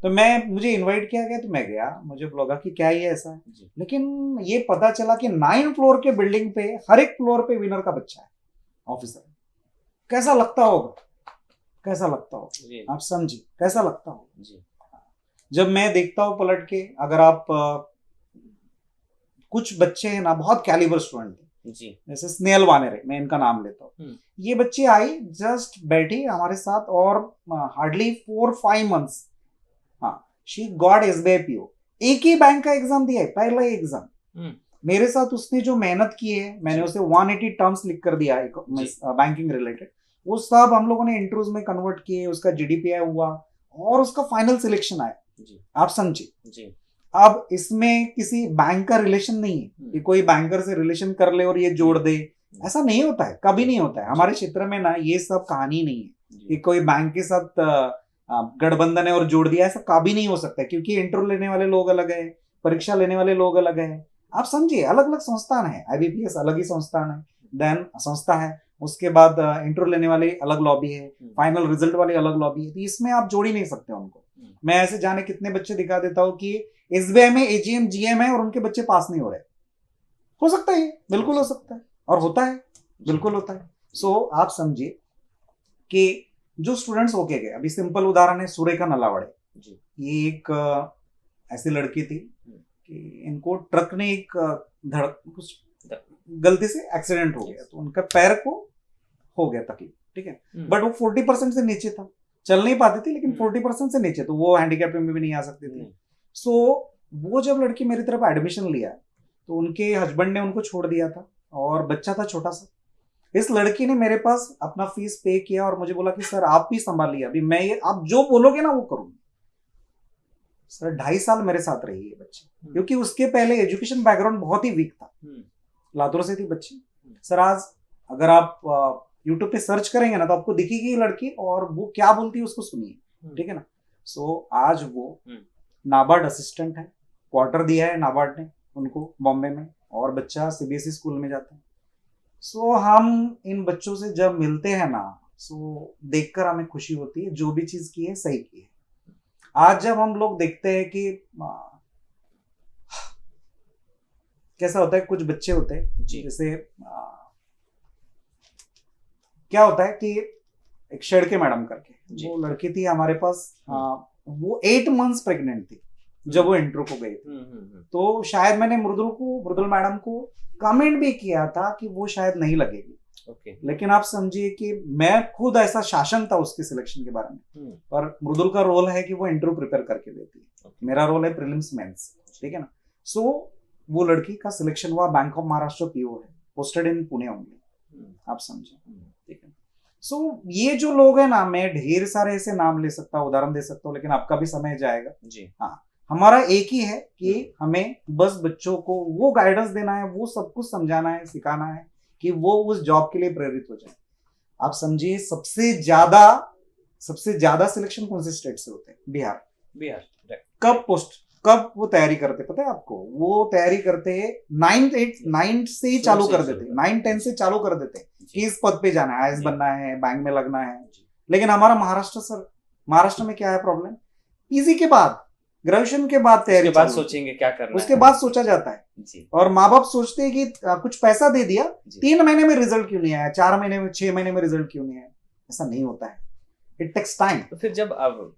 B: तो मुझे इनवाइट किया गया, तो मैं गया, मुझे लगा कि क्या ये ऐसा है, लेकिन ये पता चला कि 9 फ्लोर के बिल्डिंग पे हर एक फ्लोर पे विनर का बच्चा है, ऑफिसर। कैसा लगता होगा, कैसा लगता होगा, आप समझिए कैसा लगता होगा। जब मैं देखता हूँ पलट के, अगर आप कुछ बच्चे हैं ना बहुत कैलिबर स्टूडेंट जी, जैसे स्नेहल वानेरे, मैं इनका नाम लेता हूँ, ये बच्चे आई जस्ट बैठी हमारे साथ, और हार्डली 4-5 मंथ्स, हाँ, शी गॉट SBI PO, एक ही बैंक का एग्जाम दिया है, पहला एग्जाम मेरे साथ उसने जो मेहनत की है, मैंने उसे 180 टर्म्स लिख कर दिया है बैंकिंग रिलेटेड, वो सब हम लोगों ने इंटरव्यूज में कन्वर्ट किए, उसका GDPI हुआ और उसका फाइनल सिलेक्शन आया। आप समझिए, अब इसमें किसी बैंक का रिलेशन नहीं है कि कोई बैंकर से रिलेशन कर ले और ये जोड़ दे, ऐसा नहीं होता है, कभी नहीं होता है हमारे क्षेत्र में ना, ये सब कहानी नहीं है कि कोई बैंक के साथ गठबंधन है और जोड़ दिया, ऐसा कभी नहीं हो सकता है, क्योंकि इंटरव्यू लेने वाले लोग अलग है, परीक्षा लेने वाले लोग अलग है। आप समझिए अलग अलग संस्थान है, IBPS अलग ही संस्थान है, देन संस्था है, उसके बाद इंटरव्यू लेने वाले अलग लॉबी है, फाइनल रिजल्ट वाले अलग लॉबी है, तो इसमें आप जोड़ ही नहीं सकते उनको। मैं ऐसे जाने कितने बच्चे दिखा देता हूँ कि SBI में AGM GM है और उनके बच्चे पास नहीं हो रहे, हो सकता है, बिल्कुल हो सकता है, और होता है, बिल्कुल होता है। सो आप समझिए कि जो स्टूडेंट्स होके गए, अभी सिंपल उदाहरण है सुरेखा नलावड़े, ये एक ऐसी लड़की थी कि इनको ट्रक ने एक कुछ गलती से एक्सीडेंट हो गया, तो उनका पैर को हो गया तकलीफ, ठीक है, बट वो 40% से नीचे था, चल नहीं पाती थी, लेकिन 40% से नीचे, तो वो हैंडीकैप में भी नहीं आ सकती थी। सो वो जब लड़की मेरी तरफ एडमिशन लिया, तो उनके हस्बैंड ने उनको छोड़ दिया था और बच्चा था छोटा सा। इस लड़की ने मेरे पास अपना फीस पे किया और मुझे बोला कि सर आप भी संभालिए, अभी मैं ये आप जो बोलोगे ना वो करूंगी। सर 2.5 साल मेरे साथ रही है बच्ची, क्योंकि उसके पहले एजुकेशन बैकग्राउंड बहुत ही वीक था, लातूर से थी बच्ची। सर आज अगर आप यूट्यूब पे सर्च करेंगे ना, तो आपको दिखेगी लड़की, और वो क्या बोलती है उसको सुनिए, ठीक है ना। सो आज वो नाबार्ड असिस्टेंट है, क्वार्टर दिया है नाबार्ड ने उनको बॉम्बे में, और बच्चा CBSE स्कूल में जाता है। सो हम इन बच्चों से जब मिलते हैं ना, सो देखकर हमें खुशी होती है, जो भी चीज की है सही की है। आज जब हम लोग देखते हैं कि कैसा होता है, कुछ बच्चे होते हैं जैसे क्या होता है कि एक शेड़के मैडम करके
A: जी।
B: वो लड़की थी हमारे पास, वो 8 मंथ्स प्रेग्नेंट थी जब वो इंटरव्यू को गई थी। तो शायद मैंने मृदुल मैडम को कमेंट भी किया था कि वो शायद नहीं लगेगी।
A: ओके।
B: लेकिन आप समझिए कि मैं खुद ऐसा शासन था उसके सिलेक्शन के बारे में, पर मृदुल का रोल है कि वो इंटरव्यू प्रिपेयर करके देती है, मेरा रोल है प्रीलिम्स मेंस, ठीक है ना। सो वो लड़की का सिलेक्शन हुआ, बैंक ऑफ महाराष्ट्र पीओ है, पोस्टेड इन पुणे ओनली, आप समझे, ठीक है। सो ये जो लोग हैं ना, मैं ढेर सारे ऐसे नाम ले सकता हूँ, उदाहरण दे सकता हूँ, लेकिन आपका भी समय जाएगा
A: जी।
B: हाँ, हमारा एक ही है कि हमें बस बच्चों को वो गाइडेंस देना है, वो सब कुछ समझाना है, सिखाना है कि वो उस जॉब के लिए प्रेरित हो जाए। आप समझिए सबसे ज्यादा सिलेक्शन कौन से स्टेट से होते हैं? बिहार। कब वो तैयारी करते पता है आपको? वो तैयारी करते हैं 9 से ही चालू कर देते, 9-10 से चालू कर देते कि इस पद पे जाना है, आईएएस बनना है, बैंक में लगना है। लेकिन हमारा महाराष्ट्र में क्या है प्रॉब्लम? पीजी के बाद, ग्रेजुएशन के बाद तैयारी,
A: उसके बाद सोचेंगे क्या करना
B: उसके बाद सोचा जाता है
A: जी।
B: और माँ बाप सोचते हैं कि कुछ पैसा दे दिया, 3 महीने में रिजल्ट क्यों नहीं आया, 4 महीने में, 6 महीने में रिजल्ट क्यों नहीं आया? ऐसा नहीं होता है, इट टेक्स टाइम।
A: तो फिर जब अब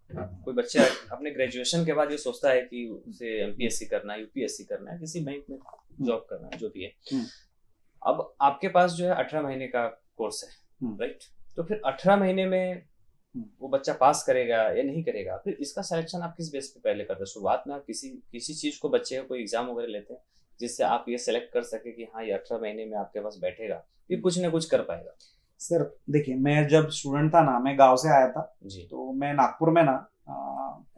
A: कोई बच्चा अपने ग्रेजुएशन के बाद ये सोचता है कि उसे एमपीएससी करना है, यूपीएससी करना है, किसी बैंक में जॉब करना है, जो भी है, अब आपके पास जो है 18 महीने का कोर्स है, राइट? तो फिर 18 महीने में वो बच्चा पास करेगा या नहीं करेगा, फिर इसका सिलेक्शन आप किस बेस पे पहले करते हैं? शुरुआत में आप किसी चीज को, बच्चे को कोई एग्जाम वगैरह लेते हैं जिससे आप ये सेलेक्ट कर सके कि हाँ ये 18 महीने में आपके पास बैठेगा, ये कुछ ना कुछ कर पाएगा?
B: सर देखिए, मैं जब स्टूडेंट था ना, मैं गांव से आया था
A: जी।
B: तो मैं नागपुर में ना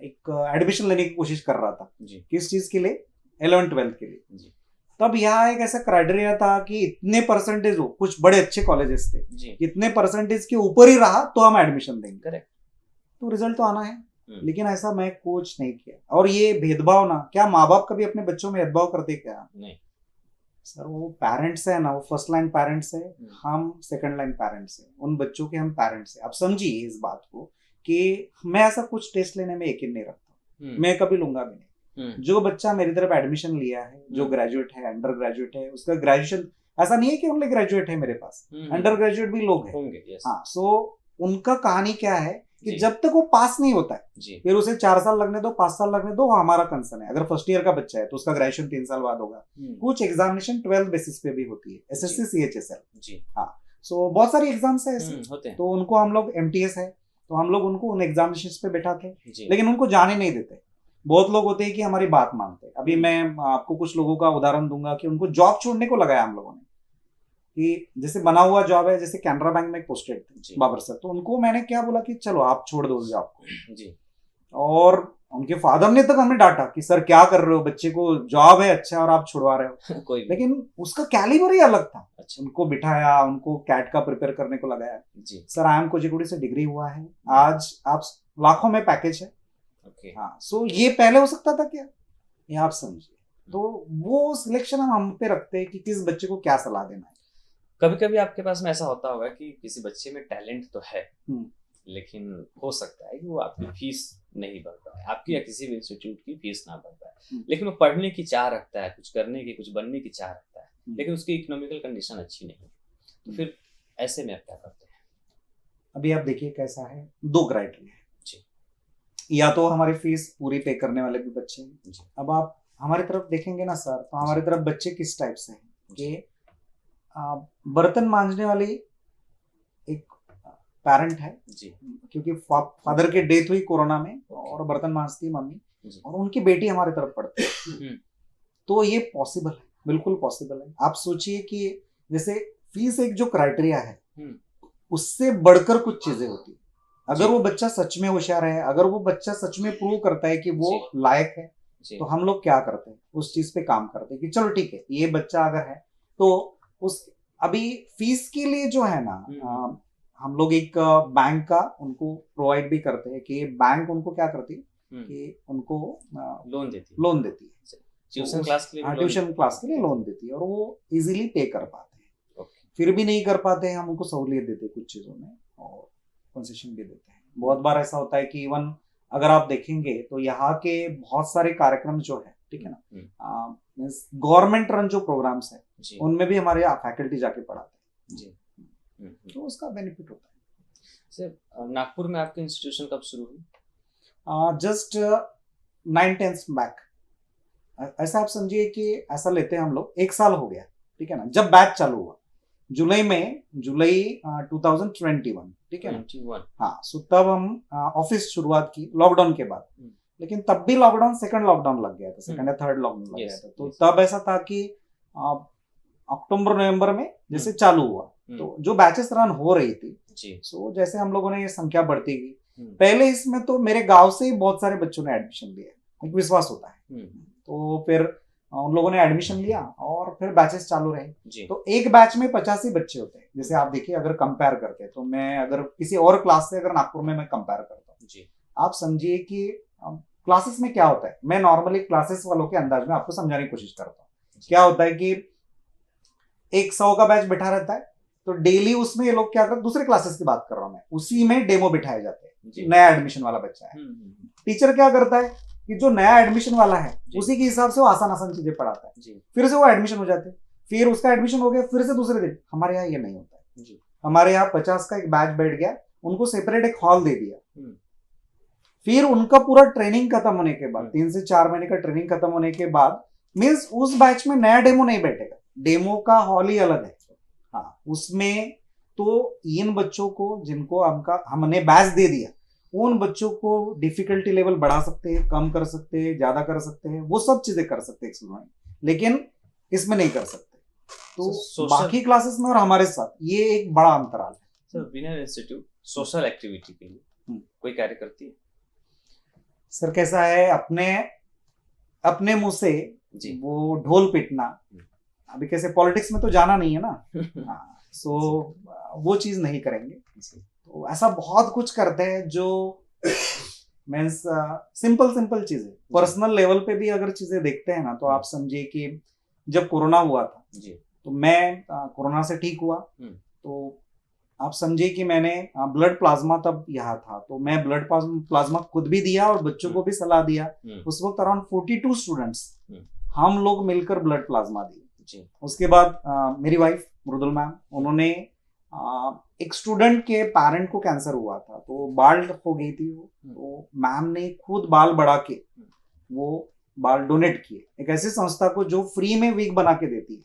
B: एक एडमिशन लेने की कोशिश कर रहा था
A: जी।
B: किस चीज के लिए? 11th-12th के लिए
A: जी।
B: तब यहाँ एक ऐसा क्राइटेरिया था कि इतने परसेंटेज हो, कुछ बड़े अच्छे कॉलेजेस थे
A: जी।
B: इतने परसेंटेज के ऊपर ही रहा तो हम एडमिशन देंगे।
A: करेक्ट।
B: तो रिजल्ट तो आना है, लेकिन ऐसा मैं कुछ नहीं किया। और ये भेदभाव ना, क्या माँ बाप कभी अपने बच्चों में भेदभाव करते क्या?
A: नहीं
B: सर, वो पेरेंट्स है ना, वो फर्स्ट लाइन पेरेंट्स है, हम सेकंड लाइन पेरेंट्स है, उन बच्चों के हम पेरेंट्स है। आप समझिए इस बात को कि मैं ऐसा कुछ टेस्ट लेने में यकीन नहीं रखता, मैं कभी लूंगा भी नहीं। जो बच्चा मेरी तरफ एडमिशन लिया है, जो ग्रेजुएट है, अंडर ग्रेजुएट है, उसका ग्रेजुएशन ऐसा नहीं है कि ओनली ग्रेजुएट है मेरे पास, अंडर ग्रेजुएट भी लोग हैं। हाँ, सो उनका कहानी क्या है कि जब तक वो पास नहीं होता है, फिर उसे 4 साल लगने दो, 5 साल लगने दो, हमारा कंसर्न है। अगर फर्स्ट ईयर का बच्चा है तो उसका ग्रेजुएशन 3 साल बाद होगा। कुछ एग्जामिनेशन 12 बेसिस पे भी होती है, एसएससी, सीएचएसएल जी। हाँ, सो बहुत सारी एग्जाम्स है ऐसे होते हैं। तो उनको हम लोग, एमटीएस है तो हम लोग उनको उन एग्जामिनेशन पे बैठाते हैं, लेकिन उनको जाने नहीं देते। बहुत लोग होते हैं कि हमारी बात मानते हैं। अभी मैं आपको कुछ लोगों का उदाहरण दूंगा कि उनको जॉब छोड़ने को लगाया हम लोगों ने, कि जैसे बना हुआ जॉब है, जैसे कैनरा बैंक में पोस्टेड थे बाबर सर, तो उनको मैंने क्या बोला कि चलो आप छोड़ दो उस जॉब को जी। और उनके फादर ने तक हमें डांटा कि सर क्या कर रहे हो, बच्चे को जॉब है अच्छा और आप छुड़वा रहे हो कोई लेकिन उसका कैलिबर ही अलग था। अच्छा। उनको बिठाया, उनको कैट का प्रिपेयर करने को लगाया जी। सर IIM कोझिकोड से डिग्री हुआ है, आज आप लाखों में पैकेज है। हाँ, सो ये पहले हो सकता था क्या? ये आप समझिए। तो वो सिलेक्शन हम पे रखते हैं कि किस बच्चे को क्या सलाह देना है।
A: कभी कभी आपके पास में ऐसा होता होगा कि किसी बच्चे में टैलेंट तो है, लेकिन हो सकता है कि वो आपकी फीस नहीं भर पाए, आपकी या किसी भी इंस्टीट्यूट की फीस ना भर पाए, लेकिन वो पढ़ने की चाह रखता है, कुछ करने की, कुछ बनने की चाह रखता है, लेकिन उसकी इकोनॉमिकल कंडीशन अच्छी नहीं है। तो फिर ऐसे में आप क्या करते हैं?
B: अभी आप देखिए कैसा है, 2 क्राइटेरिया है जी। या तो हमारी फीस पूरी पे करने वाले भी बच्चे हैं। अब आप हमारी तरफ देखेंगे ना सर, तो हमारी तरफ बच्चे किस टाइप से हैं कि बर्तन मांजने वाली एक पेरेंट है जी, क्योंकि फादर की डेथ हुई कोरोना में और बर्तन मांजती मम्मी और उनकी बेटी हमारी तरफ पड़ती है। तो ये पॉसिबल है, बिल्कुल पॉसिबल है। आप सोचिए कि जैसे फीस एक जो क्राइटेरिया है, उससे बढ़कर कुछ चीजें होती है। अगर वो बच्चा सच में होशियार है, अगर वो बच्चा सच में प्रूव करता है कि वो लायक है, तो हम लोग क्या करते हैं, उस चीज पे काम करते हैं कि चलो ठीक है, ये बच्चा अगर है तो उस अभी फीस के लिए जो है ना, हम लोग एक बैंक का उनको प्रोवाइड भी करते हैं कि बैंक उनको क्या करती है कि उनको लोन देती है ट्यूशन क्लास के लिए लोन देती है और वो इजीली पे कर पाते हैं। फिर भी नहीं कर पाते हैं, हम उनको सहूलियत देते हैं कुछ चीजों में और कंसेशन भी देते हैं। बहुत बार ऐसा होता है कि इवन अगर आप देखेंगे तो यहाँ के बहुत सारे कार्यक्रम जो है, ठीक है ना, गवर्नमेंट रन जो प्रोग्राम्स है उनमें भी हमारे यहाँ फैकल्टी जाके पढ़ाते हैं जी। तो उसका बेनिफिट होता
A: सर नागपुर में आपकी इंस्टीट्यूशन कब शुरू हुई?
B: है। जस्ट 9-10 बैक, ऐसा आप समझिए कि ऐसा लेते हैं हम लोग, 1 साल हो गया, ठीक है ना, जब बैच चालू हुआ जुलाई 2021, ठीक है ना।
A: 21।
B: हाँ, सो तब हम ऑफिस शुरुआत की लॉकडाउन के बाद, लेकिन तब भी लॉकडाउन, सेकंड लॉकडाउन लग गया था, सेकंड या थर्ड लॉकडाउन लग गया था। तो तब ऐसा था कि अक्टूबर नवंबर में जैसे चालू हुआ, तो जो बैचेस रन हो रही थी, सो जैसे हम लोगों ने ये संख्या बढ़ती गई, पहले इसमें तो मेरे गांव से ही बहुत सारे बच्चों ने एडमिशन लिया, एक विश्वास होता है। तो फिर उन लोगों ने एडमिशन लिया और फिर बैचेस चालू रहे। तो एक बैच में 85 बच्चे होते हैं। जैसे आप देखिए, अगर कंपेयर करते हैं, तो मैं अगर किसी और क्लास से अगर नागपुर में मैं कंपेयर करता हूँ, आप समझिए कि क्लासेस में क्या होता है, मैं नॉर्मली क्लासेस वालों के अंदाज में आपको समझाने की कोशिश करता हूँ। क्या होता है कि एक 100 का बैच बैठा रहता है, तो डेली उसमें ये लोग क्या करते हैं, दूसरे क्लासेस की बात कर रहा हूं मैं, उसी में डेमो बिठाए जाते हैं। नया एडमिशन वाला बच्चा है, टीचर क्या करता है कि जो नया एडमिशन वाला है उसी के हिसाब से वो आसान आसान चीजें पढ़ाता है, फिर से वो एडमिशन हो जाते हैं, फिर उसका एडमिशन हो गया, फिर से दूसरे दिन। हमारे यहाँ ये नहीं होता है। हमारे यहाँ 50 का एक बैच बैठ गया, उनको सेपरेट एक हॉल दे दिया, फिर उनका पूरा ट्रेनिंग खत्म होने के बाद, 3 से 4 महीने का ट्रेनिंग खत्म होने के बाद, मीन्स उस बैच में नया डेमो नहीं बैठेगा, डेमो का हॉल ही अलग है। हाँ, उसमें तो इन बच्चों को जिनको हमने बैच दे दिया, उन बच्चों को डिफिकल्टी लेवल बढ़ा सकते हैं, कम कर सकते हैं, ज्यादा कर सकते हैं, वो सब चीजें कर सकते हैं स्कूल में, लेकिन इसमें नहीं कर सकते। तो बाकी क्लासेस में और हमारे साथ ये एक बड़ा अंतराल है।
A: Sir winner institute social activity के लिए कोई कार्य करती है?
B: सर कैसा है, अपने मुंह से वो ढोल पीटना, अभी कैसे पॉलिटिक्स में तो जाना नहीं है ना, सो वो चीज नहीं करेंगे। तो ऐसा बहुत कुछ करते हैं जो मीन्स सिंपल चीजें, पर्सनल लेवल पे भी अगर चीजें देखते हैं ना, तो आप समझिए कि जब कोरोना हुआ था तो मैं कोरोना से ठीक हुआ, तो आप समझिए कि मैंने ब्लड प्लाज्मा तब यहाँ था, तो मैं ब्लड प्लाज्मा खुद भी दिया और बच्चों को भी सलाह दिया। उस वक्त अराउंड 42 स्टूडेंट्स हम लोग मिलकर ब्लड प्लाज्मा दिए। उसके बाद मेरी वाइफ मृदुल मैम, उन्होंने एक स्टूडेंट के पेरेंट को कैंसर हुआ था, तो बाल हो गई थी वो, तो मैम ने खुद बाल बढ़ा के वो बाल डोनेट किए एक ऐसी संस्था को जो फ्री में वीक बना के देती है।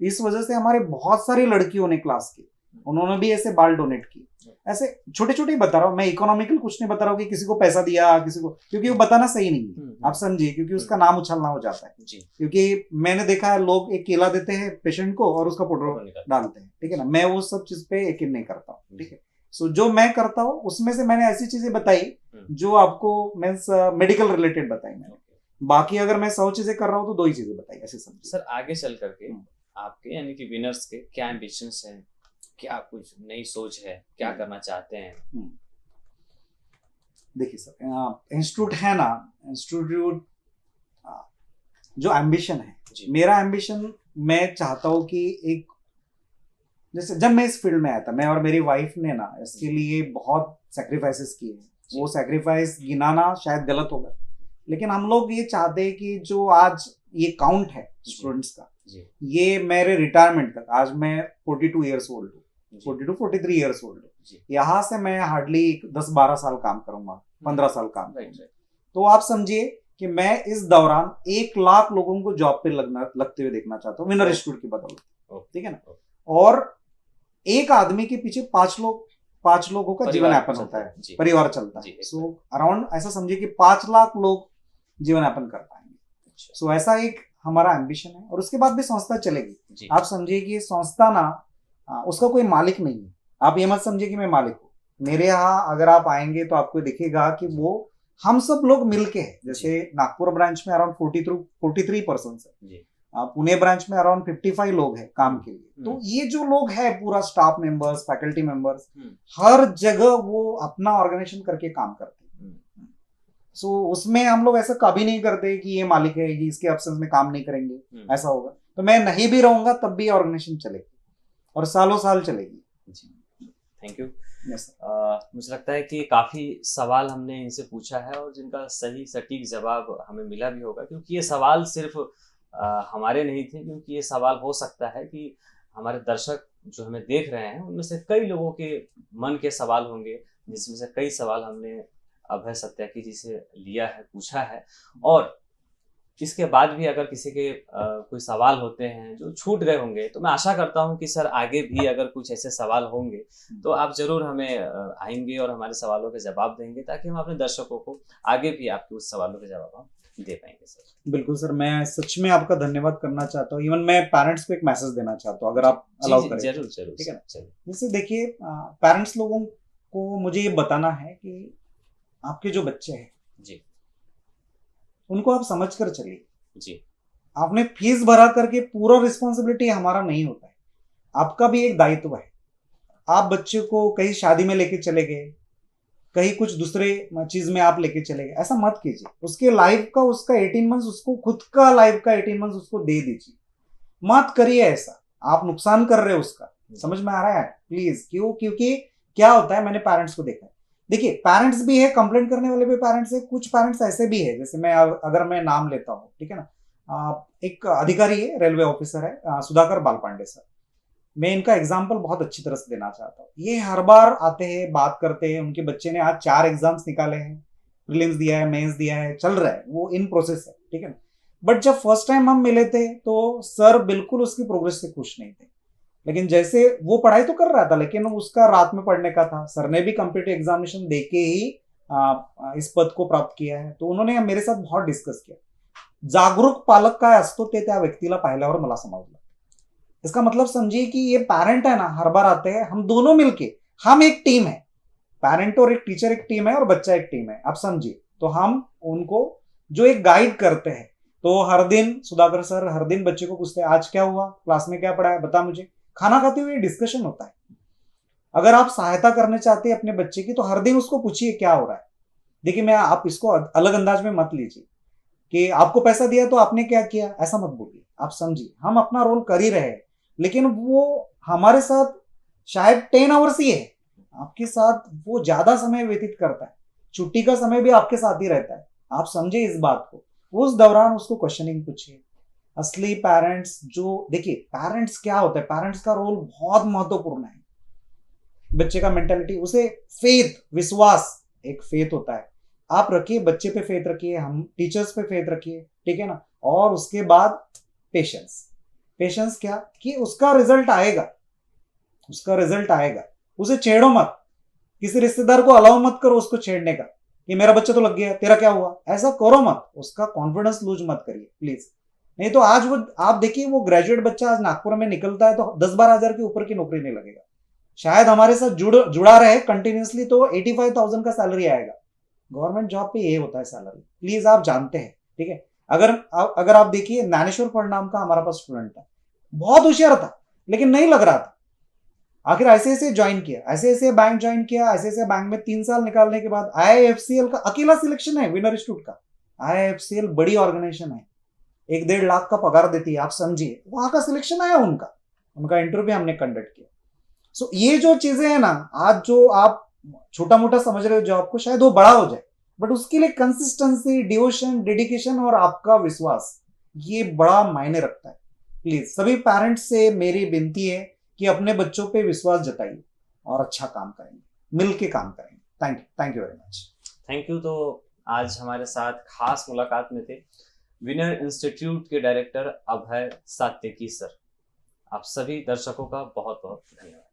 B: इस वजह से हमारे बहुत सारी लड़कियों ने क्लास की, उन्होंने भी ऐसे बाल डोनेट किए। ऐसे छोटे छोटे ही बता रहा हूँ मैं, इकोनॉमिकल कुछ नहीं बता रहा हूँ कि किसी को पैसा दिया किसी को, क्योंकि वो बताना सही नहीं है, आप समझिए, क्योंकि उसका नाम उछलना हो जाता है। क्योंकि मैंने देखा है लोग एक केला देते हैं पेशेंट को और उसका फोटो डालते हैं, ठीक है ना, मैं वो सब चीज पे यकीन नहीं करता हूँ, ठीक है। सो जो मैं करता हूँ उसमें से मैंने ऐसी चीजें बताई जो आपको मीन्स मेडिकल रिलेटेड बताई मैंने, बाकी अगर मैं 100 चीजें कर रहा हूँ तो 2 ही चीजें बताई, ऐसे समझिए।
A: सर आगे चल करके आपके यानी कि विनर्स के क्या एम्बिशंस हैं, क्या कुछ नई सोच है, क्या करना चाहते हैं?
B: देखिए सर, इंस्टीट्यूट है ना, इंस्टीट्यूट जो एम्बिशन है, मेरा एम्बिशन, मैं चाहता हूँ कि एक, जैसे जब मैं इस फील्ड में आया था, मैं और मेरी वाइफ ने ना इसके लिए बहुत सेक्रीफाइसेस किए। वो सेक्रीफाइस गिनाना शायद गलत होगा, लेकिन हम लोग ये चाहते हैं कि जो आज ये काउंट है स्टूडेंट्स का, ये मेरे रिटायरमेंट तक, आज मैं 42 ईयर्स ओल्ड हूँ, 42-43 ईयर्स ओल्ड हूँ, यहाँ से मैं हार्डली 10-12 साल काम करूंगा, 15 साल काम करूंगा। तो आप समझिए कि मैं इस दौरान 1 लाख लोगों को जॉब पे लगते हुए देखना चाहता हूँ विनर इंस्टीट्यूट की बदौलत, ठीक है ना। और एक आदमी के पीछे 5 लोगों का जीवन यापन होता है, परिवार चलता है। सो अराउंड ऐसा समझिए कि 5 लाख लोग जीवन यापन कर पाएंगे। सो ऐसा एक हमारा एम्बिशन है, और उसके बाद भी संस्था चलेगी। आप समझिए कि संस्था ना, उसका कोई मालिक नहीं है, आप ये मत समझिए कि मैं मालिक हूँ। मेरे यहाँ अगर आप आएंगे तो आपको दिखेगा कि वो हम सब लोग मिलके हैं। जैसे नागपुर ब्रांच में अराउंड 43 पर्सन है, पुणे ब्रांच में अराउंड 55 लोग हैं काम के लिए। तो ये जो लोग हैं, पूरा स्टाफ मेंबर्स, फैकल्टी मेंबर्स, हर जगह वो अपना ऑर्गेनाइजेशन करके काम करते हैं। सो उसमें हम लोग ऐसा कभी नहीं करते कि ये मालिक है, ये इसके एब्सेंस में काम नहीं करेंगे, ऐसा होगा तो मैं नहीं भी रहूंगा तब भी ऑर्गेनाइजेशन चलेगी और सालों साल चलेगी।
A: Thank you. मुझे लगता है कि काफी सवाल हमने इनसे पूछा है और जिनका सही सटीक जवाब हमें मिला भी होगा, क्योंकि ये सवाल सिर्फ हमारे नहीं थे, क्योंकि ये सवाल हो सकता है कि हमारे दर्शक जो हमें देख रहे हैं उनमें से कई लोगों के मन के सवाल होंगे, जिसमें से कई सवाल हमने अभय सत्यार्थी जी से लिया है, पूछा है। और इसके बाद भी अगर किसी के कोई सवाल होते हैं जो छूट गए होंगे, तो मैं आशा करता हूं कि सर आगे भी अगर कुछ ऐसे सवाल होंगे तो आप जरूर हमें आएंगे और हमारे सवालों के जवाब देंगे, ताकि हम अपने दर्शकों को आगे भी आपके उस सवालों के जवाब हम दे पाएंगे सर।
B: बिल्कुल सर, मैं सच में आपका धन्यवाद करना चाहता हूँ। इवन मैं पेरेंट्स को एक मैसेज देना चाहता हूँ, अगर आप अलाउ करें।
A: जरूर जरूर,
B: ठीक है ना?
A: चलिए।
B: जैसे देखिए, पेरेंट्स लोगों को मुझे ये बताना है कि आपके जो बच्चे हैं
A: जी,
B: उनको आप समझ कर चलिए
A: जी,
B: आपने फीस भरा करके पूरा रिस्पॉन्सिबिलिटी हमारा नहीं होता है, आपका भी एक दायित्व है। आप बच्चे को कहीं शादी में लेके चले गए, कहीं कुछ दूसरे चीज में आप लेके चले गए, ऐसा मत कीजिए। उसके लाइफ का उसका 18 मंथ्स उसको खुद का लाइफ का 18 मंथ्स उसको दे दीजिए। मत करिए ऐसा, आप नुकसान कर रहे हो उसका। समझ में आ रहा है? प्लीज। क्यों? क्योंकि क्या होता है, मैंने पेरेंट्स को देखा है। देखिए, पेरेंट्स भी है, कंप्लेंट करने वाले भी पेरेंट्स है, कुछ पेरेंट्स ऐसे भी है, जैसे मैं अगर मैं नाम लेता हूँ, ठीक है ना, एक अधिकारी है, रेलवे ऑफिसर है, सुधाकर बालपांडे सर। मैं इनका एग्जाम्पल बहुत अच्छी तरह से देना चाहता हूँ। ये हर बार आते हैं, बात करते हैं। उनके बच्चे ने आज 4 एग्जाम्स निकाले हैं, प्रीलिम्स दिया है, मेंस दिया है, चल रहा है, वो इन प्रोसेस है, ठीक है ना। बट जब फर्स्ट टाइम हम मिले थे तो सर बिल्कुल उसकी प्रोग्रेस से खुश नहीं थे। लेकिन जैसे वो पढ़ाई तो कर रहा था, लेकिन उसका रात में पढ़ने का था। सर ने भी कॉम्पिटिटिव एग्जामिनेशन देके ही इस पद को प्राप्त किया है। तो उन्होंने मेरे साथ बहुत डिस्कस किया। जागरूक पालक काय असतो ते त्या व्यक्तीला पाहिल्यावर मला समजलं। इसका मतलब समझिए कि ये पेरेंट है ना, हर बार आते हैं, हम दोनों मिलके, हम एक टीम है। पेरेंट और एक टीचर एक टीम है और बच्चा एक टीम है, आप समझिए। तो हम उनको जो एक गाइड करते हैं, तो हर दिन सुधाकर सर हर दिन बच्चे को पूछते हैं, आज क्या हुआ, क्लास में क्या पढ़ा है, बता मुझे। खाना खाते हुए डिस्कशन होता है। अगर आप सहायता करने चाहते हैं अपने बच्चे की, तो हर दिन उसको पूछिए क्या हो रहा है। देखिए, मैं आप इसको अलग अंदाज में मत लीजिए कि आपको पैसा दिया तो आपने क्या किया, ऐसा मत बोलिए। आप समझिए, हम अपना रोल कर ही रहे हैं, लेकिन वो हमारे साथ शायद 10 आवर्स ही है, आपके साथ वो ज्यादा समय व्यतीत करता है। छुट्टी का समय भी आपके साथ ही रहता है। आप समझे इस बात को। उस दौरान उसको क्वेश्चनिंग पूछिए। असली पेरेंट्स जो, देखिए पेरेंट्स क्या होता है, पेरेंट्स का रोल बहुत महत्वपूर्ण है। बच्चे का मेंटेलिटी, उसे फेथ, विश्वास, एक फेथ होता है, आप रखिए, बच्चे पे फेथ रखिए, हम टीचर्स पे फेथ रखिए, ठीक है ना। और उसके बाद पेशेंस। पेशेंस क्या कि उसका रिजल्ट आएगा, उसका रिजल्ट आएगा। उसे छेड़ो मत, किसी रिश्तेदार को अलाउ मत करो उसको छेड़ने का कि मेरा बच्चा तो लग गया, तेरा क्या हुआ, ऐसा करो मत। उसका कॉन्फिडेंस लूज मत करिए प्लीज। नहीं तो आज वो, आप देखिए, वो ग्रेजुएट बच्चा आज नागपुर में निकलता है तो 10-12 हजार के ऊपर की नौकरी नहीं लगेगा। शायद हमारे साथ जुड़ा रहे कंटिन्यूसली तो 85,000 का सैलरी आएगा। गवर्नमेंट जॉब पे ये होता है सैलरी, प्लीज आप जानते हैं, ठीक है। अगर आप देखिए, ज्ञानेश्वर फड़ नाम का हमारा पास स्टूडेंट था, बहुत होशियार था, लेकिन नहीं लग रहा था। आखिर ऐसे ज्वाइन किया, ऐसे बैंक ज्वाइन किया, ऐसे बैंक में 3 साल निकालने के बाद IIFCL का अकेला सिलेक्शन है, विनर इंस्टीट्यूट का। IIFCL बड़ी ऑर्गेनाइजेशन है, 1-1.5 लाख का पगार देती है, आप समझिए। वहां का सिलेक्शन आया उनका इंटरव्यू हमने कंडक्ट किया। सो ये जो चीजें हैं ना, आज जो आप छोटा मोटा समझ रहे हो जॉब को, शायद वो बड़ा हो जाए, बट उसके लिए कंसिस्टेंसी, डिवोशन, डेडिकेशन और आपका विश्वास, ये बड़ा मायने रखता है। प्लीज सभी पेरेंट्स से मेरी विनती है कि अपने बच्चों पे विश्वास जताइए और अच्छा काम करेंगे, मिलके काम करेंगे। Thank you very much.
A: Thank you. तो आज हमारे साथ खास मुलाकात में थे विनर इंस्टीट्यूट के डायरेक्टर अभय सात्यकी सर। आप सभी दर्शकों का बहुत बहुत धन्यवाद।